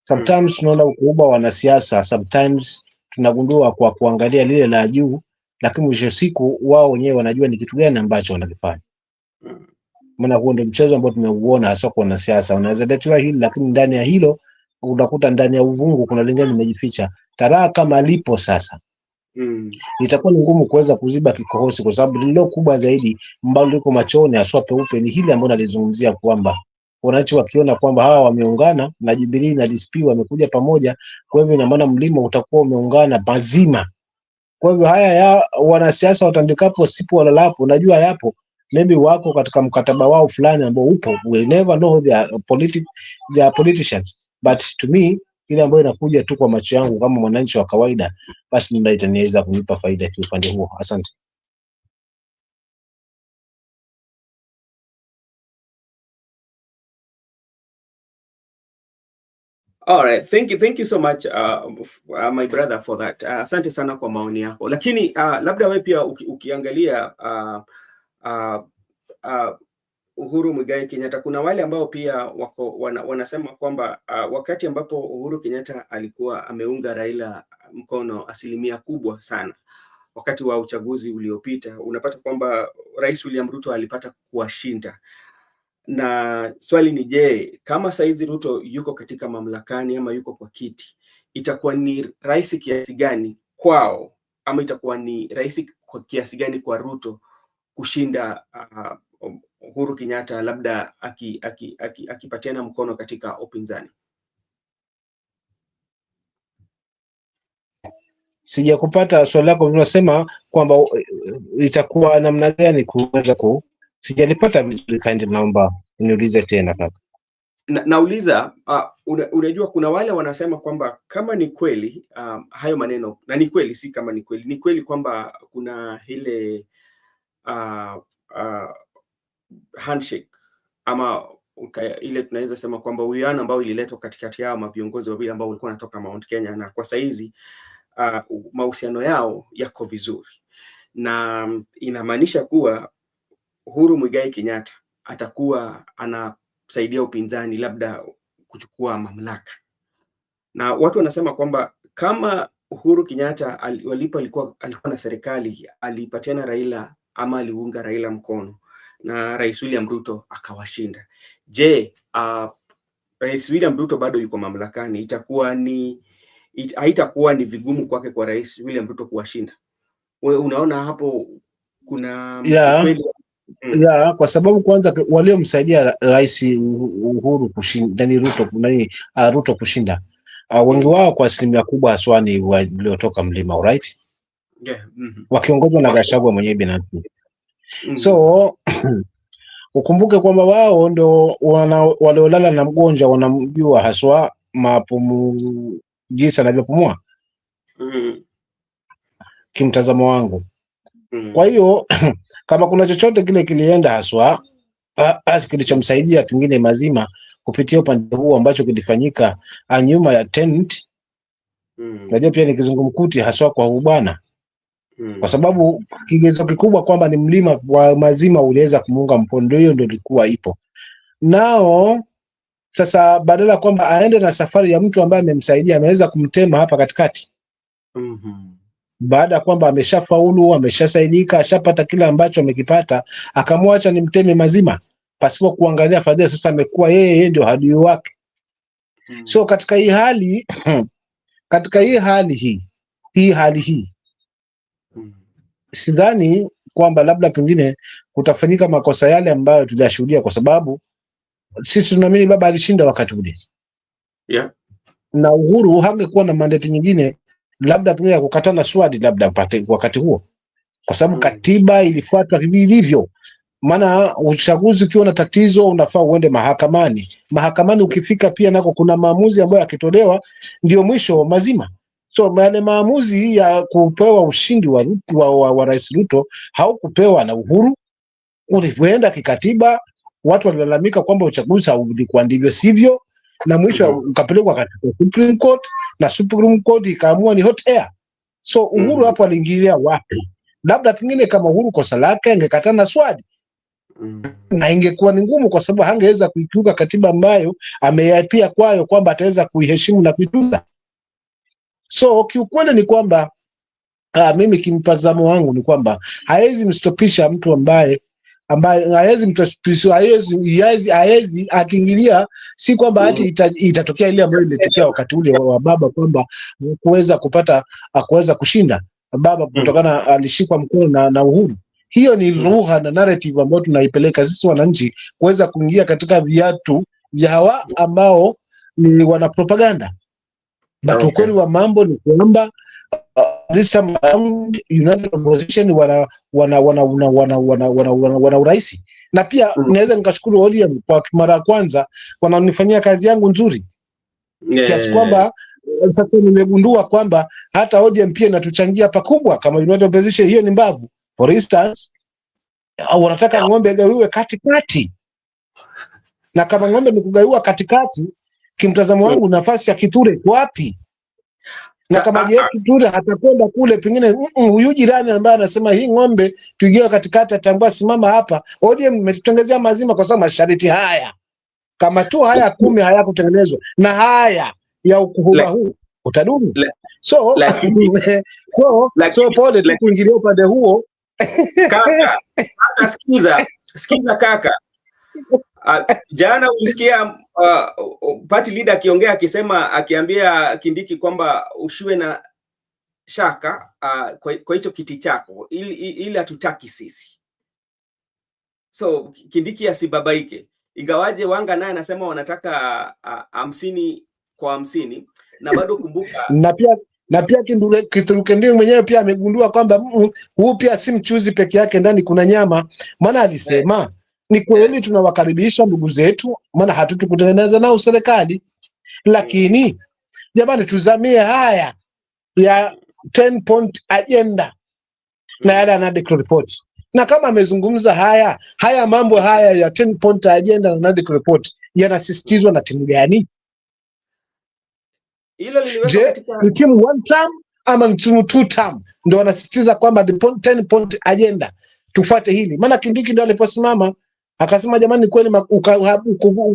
Sometimes tunaona ukubwa wa wanasiasa, sometimes tunagundua kwa kuangalia lile la juu, lakini mwisho siku wao wenyewe wanajua ni kitu gani ambacho wanakifanya. Maana huo ndio mchezo ambao tumeuona hasa kwa wanasiasa. Unaweza letewa hili, lakini ndani ya hilo unakuta ndani ya uvungu kuna lingine limejificha. Taraa kama lipo sasa, itakuwa ni ngumu kuweza kuziba kikohozi, kwa sababu lilo kubwa zaidi ambalo liko machoni haswa peupe ni hili ambalo nalizungumzia, kwamba wananchi wakiona kwamba hawa wameungana na Jubilee na DSP wamekuja pamoja, kwa hivyo ina maana mlima utakuwa umeungana mazima. Kwa hivyo haya ya wanasiasa watandikapo sipo walalapo, najua yapo, maybe wako katika mkataba wao fulani ambao upo, we never know, they are politicians, but to me ile ambayo inakuja tu kwa macho yangu kama mwananchi wa kawaida, basi ndio itaniweza kunipa faida kwa upande huo. Asante. All right, thank you so much my brother for that. Asante sana kwa maoni yako, lakini labda wewe pia ukiangalia Uhuru Muigai Kenyatta, kuna wale ambao pia wako wanasema kwamba wakati ambapo Uhuru Kenyatta alikuwa ameunga Raila mkono asilimia kubwa sana wakati wa uchaguzi uliopita, unapata kwamba Rais William Ruto alipata kuwashinda. Na swali ni je, kama saizi Ruto yuko katika mamlakani ama yuko kwa kiti, itakuwa ni rahisi kiasi gani kwao, ama itakuwa ni rahisi kwa kiasi gani kwa Ruto kushinda Uhuru Kenyatta, labda akipatiana mkono katika upinzani? Sijakupata swali lako, unasema kwamba itakuwa namna gani kuweza sijalipata vizuri, kind, naomba niulize tena kaka. Nauliza unajua kuna wale wanasema kwamba kama ni kweli hayo maneno, na ni kweli, si kama ni kweli kwamba kuna ile handshake ama ile tunaweza sema kwamba uwiano ambao ililetwa katikati yao ma viongozi wawili ambao walikuwa wanatoka Mount Kenya, na kwa saizi mahusiano yao yako vizuri, na inamaanisha kuwa Uhuru Muigai Kenyatta atakuwa anasaidia upinzani labda kuchukua mamlaka. Na watu wanasema kwamba kama Uhuru Kenyatta alikuwa na serikali, alipatiana Raila ama aliunga Raila mkono na Rais William Ruto akawashinda, je, Rais William Ruto bado yuko mamlakani, haitakuwa ni vigumu kwake kwa Rais William Ruto kuwashinda? Wewe unaona hapo kuna kweli? Kwa sababu kwanza waliomsaidia Rais Uhuru kushinda Ruto kushinda wengi wao kwa asilimia kubwa haswa ni waliotoka mlima, alright? Wakiongozwa na Gachagua mwenyewe binafsi. So ukumbuke kwamba wao ndio waliolala na mgonjwa, wanamjua haswa jinsi anavyopumua kimtazamo wangu. Kwa hiyo kama kuna chochote kile kilienda haswa kilichomsaidia pengine mazima kupitia upande huo ambacho kilifanyika nyuma ya tent, najua pia ni kizungumkuti haswa kwa bwana, kwa sababu kigezo kikubwa kwamba ni mlima wa mazima uliweza kumuunga mkono, hiyo ndio ilikuwa ipo nao. Sasa badala kwamba aende na safari ya mtu ambaye amemsaidia, ameweza kumtema hapa katikati. Baada ya kwamba ameshafaulu, ameshasaidika, ashapata kile ambacho amekipata, akamwacha ni mteme mazima pasipo kuangalia fadhila. Sasa amekuwa yeye ndio adui wake. So katika hii hali hii sidhani kwamba labda pengine kutafanyika makosa yale ambayo tulishuhudia, kwa sababu sisi tunaamini baba alishinda wakati ule. Yeah. Na Uhuru hangekuwa na mandate nyingine labda pengine ya kukatana swali labda wakati huo, kwa sababu katiba ilifuatwa vilivyo. Maana uchaguzi ukiwa na tatizo unafaa uende mahakamani. Mahakamani ukifika pia nako kuna maamuzi ambayo yakitolewa ndio mwisho mazima. So yale maamuzi ya kupewa ushindi wa Rais Ruto haukupewa na Uhuru, ulienda kikatiba. Watu walilalamika kwamba uchaguzi haulikuwa ndivyo sivyo, na mwisho ukapelekwa katika Supreme Court, na Supreme Court ikaamua ni hot air. So Uhuru hapo aliingilia wapi? Labda pengine kama Uhuru kosa lake angekatana swali na ingekuwa ni ngumu, kwa sababu hangeweza kuikiuka katiba ambayo ameapia kwayo kwamba ataweza kuiheshimu na kuitunza. So kiukweli ni kwamba mimi kimtazamo wangu ni kwamba hawezi mstopisha mtu ambaye hawezi mstopisha, hawezi akiingilia. Si kwamba hati itatokea ile ambayo imetokea wakati ule wa baba, kwamba kuweza kushinda baba kutokana alishikwa mkono na Uhuru. Hiyo ni lugha na narrative ambayo tunaipeleka sisi wananchi kuweza kuingia katika viatu vya hawa ambao ni wana propaganda. But ukweli wa mambo ni kwamba this time around United Opposition wana uraisi, na pia naweza nikashukuru ODM kwa mara ya kwanza wananifanyia kazi yangu nzuri kiasi kwamba sasa nimegundua kwamba hata ODM pia inatuchangia pakubwa kama United Opposition. Hiyo ni mbavu. For instance, wanataka ng'ombe gawiwe katikati, na kama ng'ombe ni kugaiwa katikati, kimtazamo wangu nafasi ya Kithure wapi? Na kama Kithure atakwenda kule pengine huyu jirani ambaye anasema hii ng'ombe tuigiwe katikati, atambua simama hapa, ODM imetutengezea mazima, kwa sababu masharti haya kama tu haya 10 hayakutengenezwa na haya ya ukuhuba huu utadumu. So pole tu kuingilia upande huo. Kaka, sikiza kaka. Jana ulisikia party leader akiongea akiambia Kindiki kwamba ushiwe na shaka kwa hicho kiti chako, ili hatutaki sisi. So Kindiki asibabaike, ingawaje Wanga naye anasema wanataka 50 kwa 50, na bado kumbuka na pia Kithure mwenyewe pia amegundua kwamba huu pia si mchuzi peke yake, ndani kuna nyama. Maana alisema ni kweli tunawakaribisha ndugu zetu, maana hatukutengeneza nao serikali, lakini jamani, tuzamie haya ya 10 point agenda na yale anadeclare report. Na kama amezungumza haya mambo haya ya 10 point agenda na anadeclare report yanasisitizwa na timu gani? Hilo liliwekwa katika ni timu 1 term ama ni timu 2 term ndio wanasisitiza kwamba the 10 point agenda tufuate hili? Maana Kindiki ndio aliposimama akasema jamani, kweli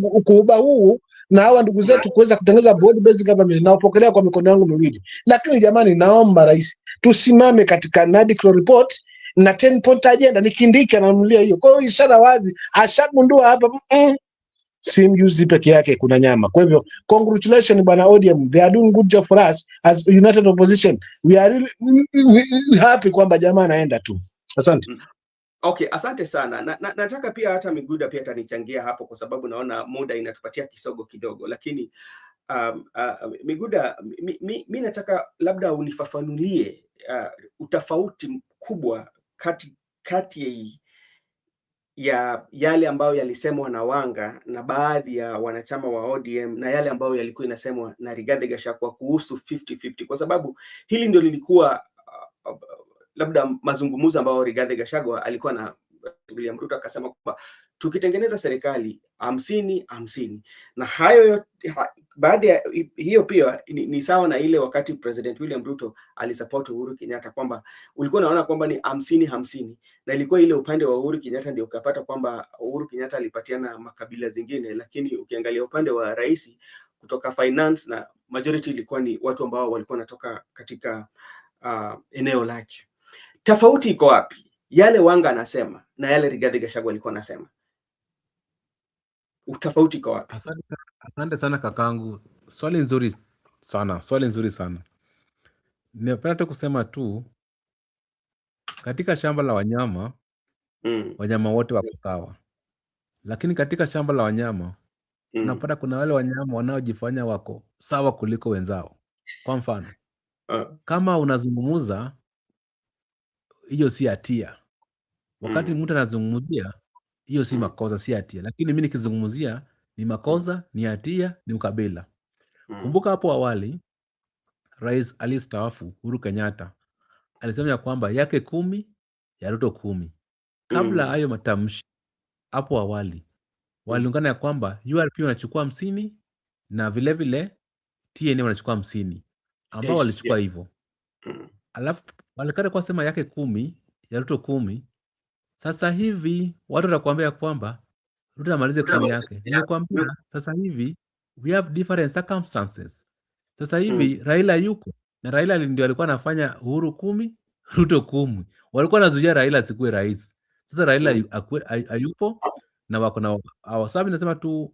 ukuhuba huu na hawa ndugu zetu kuweza kutengeneza broad based government na upokelea kwa mikono yangu miwili. Lakini jamani, naomba rais, tusimame katika NADCO report na 10 point agenda. Ni Kindiki ananulia hiyo. Kwa hiyo ishara wazi ashagundua hapa si mjuzi peke yake, kuna nyama. Kwa hivyo congratulations bwana ODM, they are doing good job for us as United Opposition. We are really happy kwamba jamaa anaenda tu. Asante. Okay, asante sana. Nataka pia hata Miguda pia atanichangia hapo, kwa sababu naona muda inatupatia kisogo kidogo, lakini Miguda, mi nataka labda unifafanulie utofauti mkubwa kati ya yale ambayo yalisemwa na Wanga na baadhi ya wanachama wa ODM na yale ambayo yalikuwa inasemwa na Rigathi Gachagua kuhusu 50-50, kwa sababu hili ndio lilikuwa labda mazungumzo ambayo Rigathi Gachagua alikuwa na William Ruto, akasema kwamba tukitengeneza serikali 50-50, na hayo baada ya hiyo pia ni sawa na ile wakati President William Ruto alisupport Uhuru Kenyatta, kwamba ulikuwa unaona kwamba ni 50-50, na ilikuwa ile upande wa Uhuru Kenyatta ndio ukapata kwamba Uhuru Kenyatta alipatiana makabila zingine, lakini ukiangalia upande wa rais kutoka finance na majority ilikuwa ni watu ambao walikuwa wanatoka katika eneo lake. Tofauti iko wapi? Yale Wanga anasema na yale Rigathi Gachagua alikuwa anasema, utofauti iko wapi? Asante sana kakangu, swali nzuri sana. Ninapenda tu kusema tu, katika shamba la wanyama wanyama wote wako sawa, lakini katika shamba la wanyama unapata kuna wale wanyama wanaojifanya wako sawa kuliko wenzao. Kwa mfano, Kama unazungumza hiyo si hatia. Wakati mtu anazungumzia hiyo si makosa, si hatia. Lakini mimi nikizungumzia ni makosa, ni hatia, ni ukabila. Kumbuka hapo awali Rais aliyestaafu Uhuru Kenyatta alisema ya kwamba yake 10 ya Ruto 10. Kabla hayo matamshi hapo awali waliungana ya kwamba URP wanachukua 50 na vile vile TNA wanachukua 50, ambao walichukua hivyo. Alafu walikata kwa sema yake 10 ya Ruto 10. Sasa hivi watu watakwambia kwamba Ruto amalize 10 yake. Nimekwambia sasa hivi we have different circumstances. Sasa hivi Raila yuko na Raila ndio alikuwa anafanya Uhuru 10, Ruto 10. Walikuwa wanazuia Raila asikuwe rais. Sasa Raila hayupo na wako na sababu nasema tu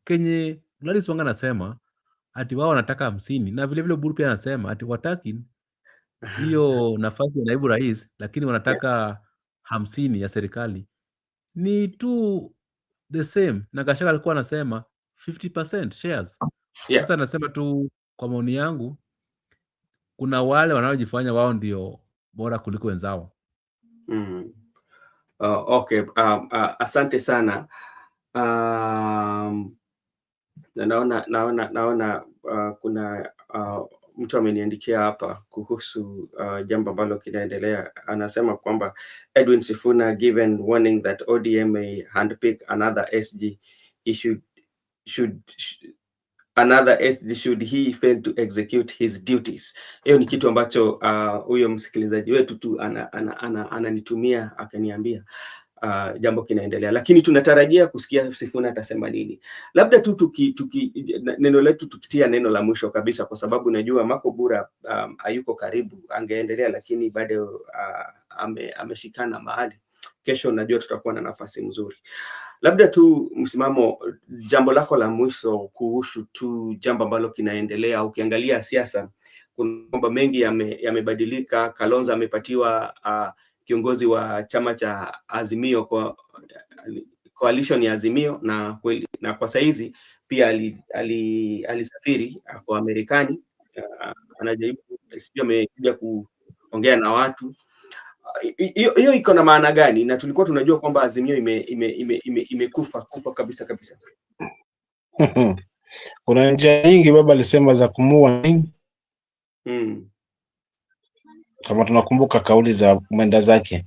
Kenye Gladys Wanga anasema ati wao wanataka 50 na vile vile Uhuru pia anasema ati wataki hiyo nafasi ya naibu rais, lakini wanataka 50 ya serikali. Ni tu the same, na Gachagua alikuwa anasema 50% shares. Sasa anasema tu kwa maoni yangu kuna wale wanaojifanya wao ndio bora kuliko wenzao. Okay, asante sana. Naona kuna mtu ameniandikia hapa kuhusu jambo ambalo kinaendelea. Anasema kwamba Edwin Sifuna given warning that ODM may handpick another SG, should he fail to execute his duties. Hiyo ni kitu ambacho huyo msikilizaji wetu tu ananitumia akaniambia jambo kinaendelea, lakini tunatarajia kusikia Sifuna atasema nini. Labda tu neno letu tukitia neno la mwisho kabisa, kwa sababu najua Makobura hayuko karibu, angeendelea lakini bado ameshikana mahali. Kesho najua tutakuwa na nafasi nzuri. Labda tu msimamo, jambo lako la mwisho kuhusu tu jambo ambalo kinaendelea. Ukiangalia siasa, kuna mambo mengi yamebadilika. Kalonzo amepatiwa kiongozi wa chama cha Azimio kwa coalition ya Azimio, na kwa saizi pia alisafiri kwa Marekani, anajaribu sio amekuja kuongea na watu. Hiyo iko na maana gani? Na tulikuwa tunajua kwamba Azimio imekufa kabisa. Kuna njia nyingi baba alisema za kumua kama tunakumbuka kauli za mwenda zake.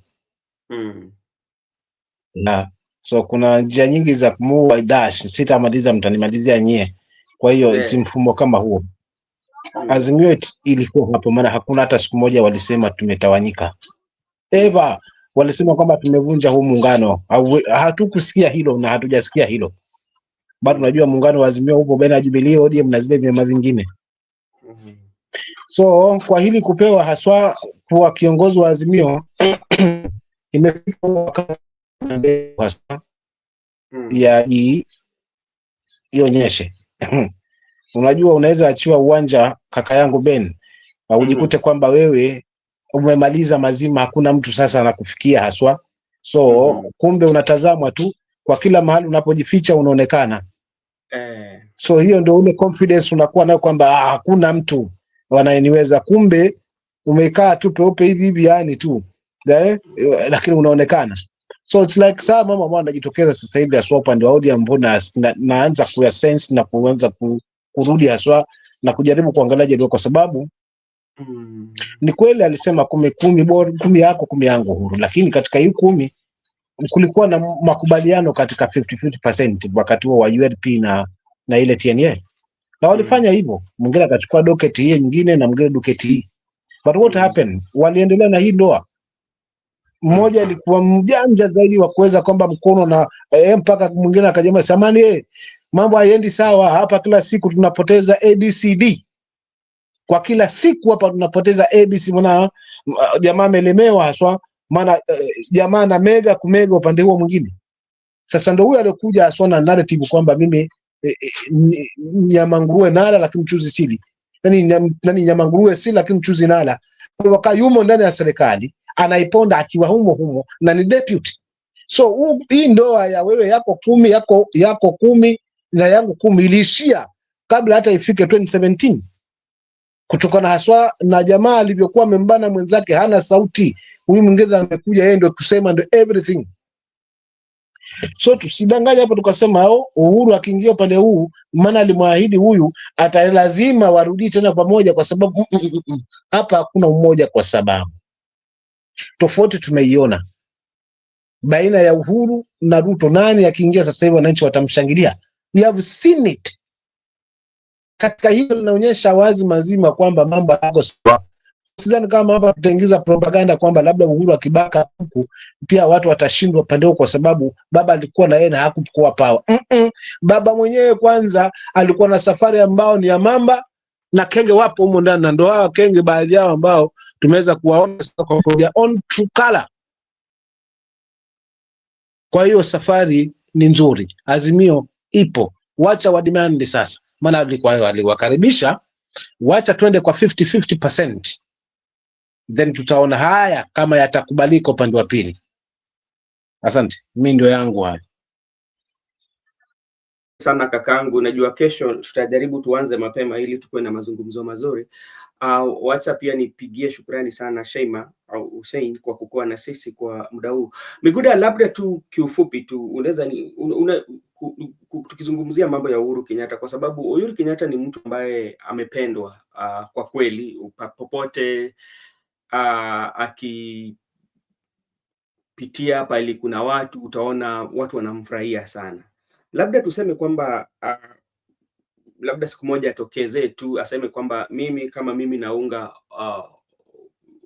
Na so kuna njia nyingi za kumua dash, sitamaliza, mtanimalizia nyie. Kwa hiyo it's mfumo kama huo. Azimio ilikuwa hapo, maana hakuna hata siku moja walisema tumetawanyika. Eva walisema kwamba tumevunja huu muungano. Hatukusikia hilo na hatujasikia hilo. Bado tunajua muungano wa Azimio upo baina ya Jubilee, ODM na zile vyama vingine. So kwa hili kupewa haswa kwa kiongozi wa Azimio imefika wakati ya ionyeshe. Unajua unaweza achiwa uwanja, kaka yangu Ben, na ujikute kwamba wewe umemaliza mazima, hakuna mtu sasa anakufikia haswa. So kumbe unatazamwa tu, kwa kila mahali unapojificha unaonekana. So hiyo ndio ule confidence unakuwa nayo kwamba hakuna mtu wanayeniweza, kumbe umekaa tu peupe hivi yani tu lakini unaonekana. So it's like saa mama ambao anajitokeza sasa hivi haswa upande wa ODM, mbona naanza kuya sense na kuanza kurudi haswa na kujaribu kuangalia ndio, kwa sababu ni kweli alisema 10 bora, 10 yako 10 yangu Uhuru, lakini katika hii 10 kulikuwa na makubaliano katika 50% wakati wa URP na ile TNA, na walifanya hivyo. Mwingine akachukua docket hii nyingine na mwingine docket hii, but what happened, waliendelea na hii ndoa. Mmoja alikuwa mjanja zaidi wa kuweza kwamba mkono na mpaka mwingine akajema samani, mambo hayendi sawa hapa, kila siku tunapoteza ABCD, kwa kila siku hapa tunapoteza ABC. Mwana jamaa amelemewa haswa, maana jamaa na kumega upande huo mwingine. Sasa ndio huyo alikuja haswa na narrative kwamba mimi nyama nguruwe nala lakini mchuzi sili. Nani nyama nguruwe si lakini mchuzi nala. Kwa wakati yumo ndani ya serikali anaiponda akiwa humo na ni deputy. So hii ndoa ya wewe yako 10 yako 10 na yangu 10 ilishia kabla hata ifike 2017. kutokana haswa na jamaa alivyokuwa amembana mwenzake, hana sauti. Huyu mwingine amekuja, yeye ndio kusema ndio everything. So tusidanganye hapo tukasema Uhuru akiingia pale huu, maana alimwahidi huyu atalazima warudi tena pamoja, kwa sababu hapa hakuna umoja, kwa sababu tofauti tumeiona baina ya Uhuru na Ruto. Nani akiingia sasa hivi wananchi watamshangilia? We have seen it. Katika hilo linaonyesha wazi mazima kwamba mambo yako sawa. Sidhani kama hapa tutaingiza propaganda kwamba labda Uhuru akibaka huku pia watu watashindwa pande huko, kwa sababu baba alikuwa na yeye na hakuchukua power. Baba mwenyewe kwanza alikuwa na safari ambao ni ya mamba na kenge, wapo humo ndani, na ndio hao kenge baadhi yao ambao tumeweza kuwaona kwa their own true color. Kwa hiyo safari ni nzuri, Azimio ipo, wacha wadimandi sasa, maana waliwakaribisha, wacha twende kwa 50-50%, then tutaona haya kama yatakubalika upande wa pili. Asante, mimi ndio yangu haya sana kakangu. Najua kesho tutajaribu tuanze mapema ili tukuwe na mazungumzo mazuri. Wacha pia nipigie shukrani sana Sheima au Hussein kwa kukuwa na sisi kwa muda huu. Miguda, labda tu kiufupi tu unaweza tukizungumzia mambo ya Uhuru Kenyatta, kwa sababu Uhuru Kenyatta ni mtu ambaye amependwa kwa kweli popote akipitia hapa, ili kuna watu utaona watu wanamfurahia sana. Labda tuseme kwamba labda siku moja atokezee tu aseme kwamba mimi naunga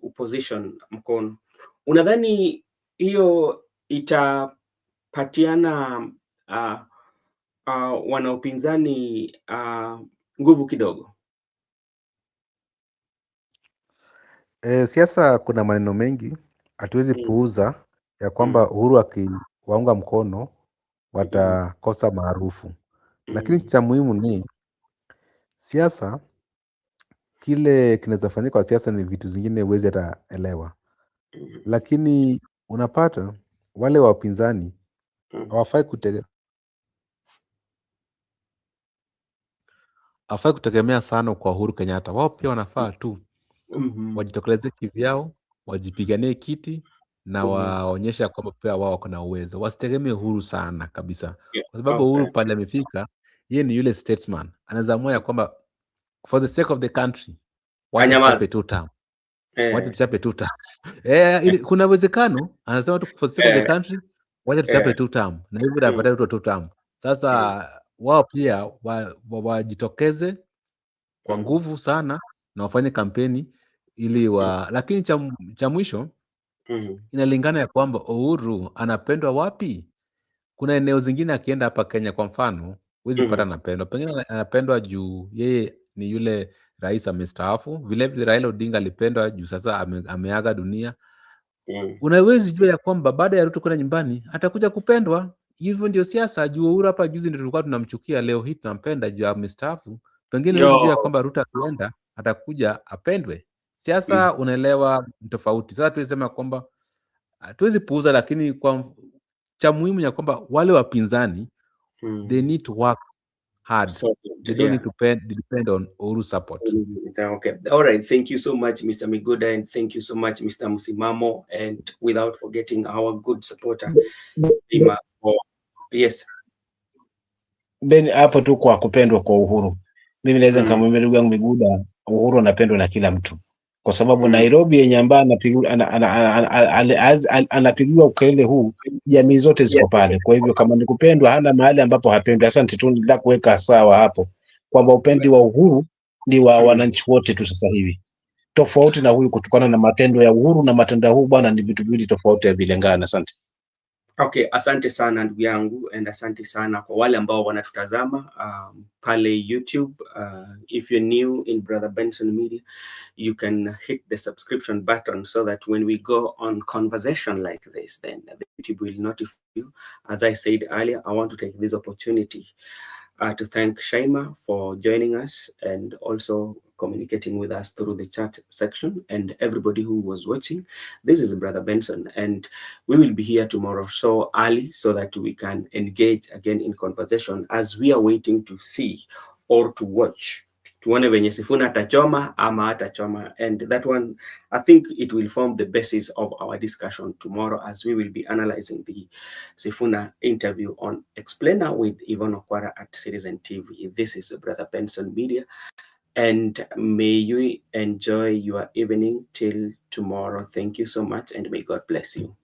opposition mkono. Unadhani hiyo itapatiana wanaupinzani nguvu kidogo? Siasa kuna maneno mengi, hatuwezi puuza ya kwamba Uhuru akiwaunga mkono watakosa maarufu. Lakini cha muhimu ni siasa, kile kinaweza fanyika kwa siasa ni vitu zingine huwezi hata elewa. Lakini unapata wale wapinzani hawafai kutegemea sana kwa Uhuru Kenyatta. Wao pia wanafaa tu wajitokeleze kivyao, wajipiganie kiti na waonyesha kwamba pia wao wako na uwezo. Wasitegemee Uhuru sana kabisa, kwa sababu Uhuru pale amefika, yeye ni yule statesman, anaweza amua ya kwamba for the sake of the country wacha tuchape tu term. Wacha tuchape tu term. Kuna uwezekano anasema tu for the sake of the country wacha tuchape tu term, na hivyo atapata Ruto tu term. Sasa wao pia wajitokeze kwa nguvu sana na wafanye kampeni ili lakini cha mwisho inalingana ya kwamba Uhuru anapendwa wapi. Kuna eneo zingine akienda hapa Kenya kwa mfano huwezi pata anapendwa, pengine anapendwa juu yeye ni yule rais amestaafu. Vile vile Raila Odinga alipendwa juu sasa ameaga dunia. Unawezi jua ya kwamba baada ya Ruto kwenda nyumbani atakuja kupendwa. Hivyo ndio siasa. Juu Uhuru hapa juzi ndio tulikuwa tunamchukia, leo hii tunampenda juu amestaafu. Pengine huwezi jua ya kwamba Ruto akienda atakuja apendwe. Siasa unaelewa tofauti. Sasa tuwezesema kwamba hatuwezi puuza, lakini kwa cha muhimu ya kwamba wale wapinzani they need to work hard. So, they don't need to depend on Uhuru support. Okay. All right. Thank you so much, Mr. Miguda, and thank you so much, Mr. Musimamo, and without forgetting our good supporter. Yes. Then hapo tu kwa kupendwa kwa Uhuru, mimi naweza nikamwambia ndugu yangu Miguda, Uhuru anapendwa na kila mtu, kwa sababu Nairobi yenye ambaye anapigiwa ukelele huu, jamii zote ziko pale. Kwa hivyo kama ni kupendwa, hana mahali ambapo hapendwi. Asante tu ndio kuweka sawa hapo kwamba upendi wa Uhuru ni wa wananchi wote tu sasa hivi, tofauti na huyu, kutokana na matendo ya Uhuru na matendo ya huu bwana ni vitu viwili tofauti ya vilengana. Asante. Okay, asante sana ndugu yangu, and asante sana kwa wale ambao wanatutazama pale YouTube. If you're new in Brother Benson Media, you can hit the subscription button so that when we go on conversation like this, then the YouTube will notify you. As I said earlier, I want to take this opportunity to thank Shaima for joining us and also communicating with us through the chat section, and everybody who was watching. This is Brother Benson, and we will be here tomorrow so early so that we can engage again in conversation as we are waiting to see or to watch tuone venye Sifuna atachoma ama atachoma, and that one I think it will form the basis of our discussion tomorrow as we will be analyzing the Sifuna interview on Explainer with Yvonne Okwara at Citizen TV. This is Brother Benson Media, and may you enjoy your evening till tomorrow. Thank you so much, and may God bless you.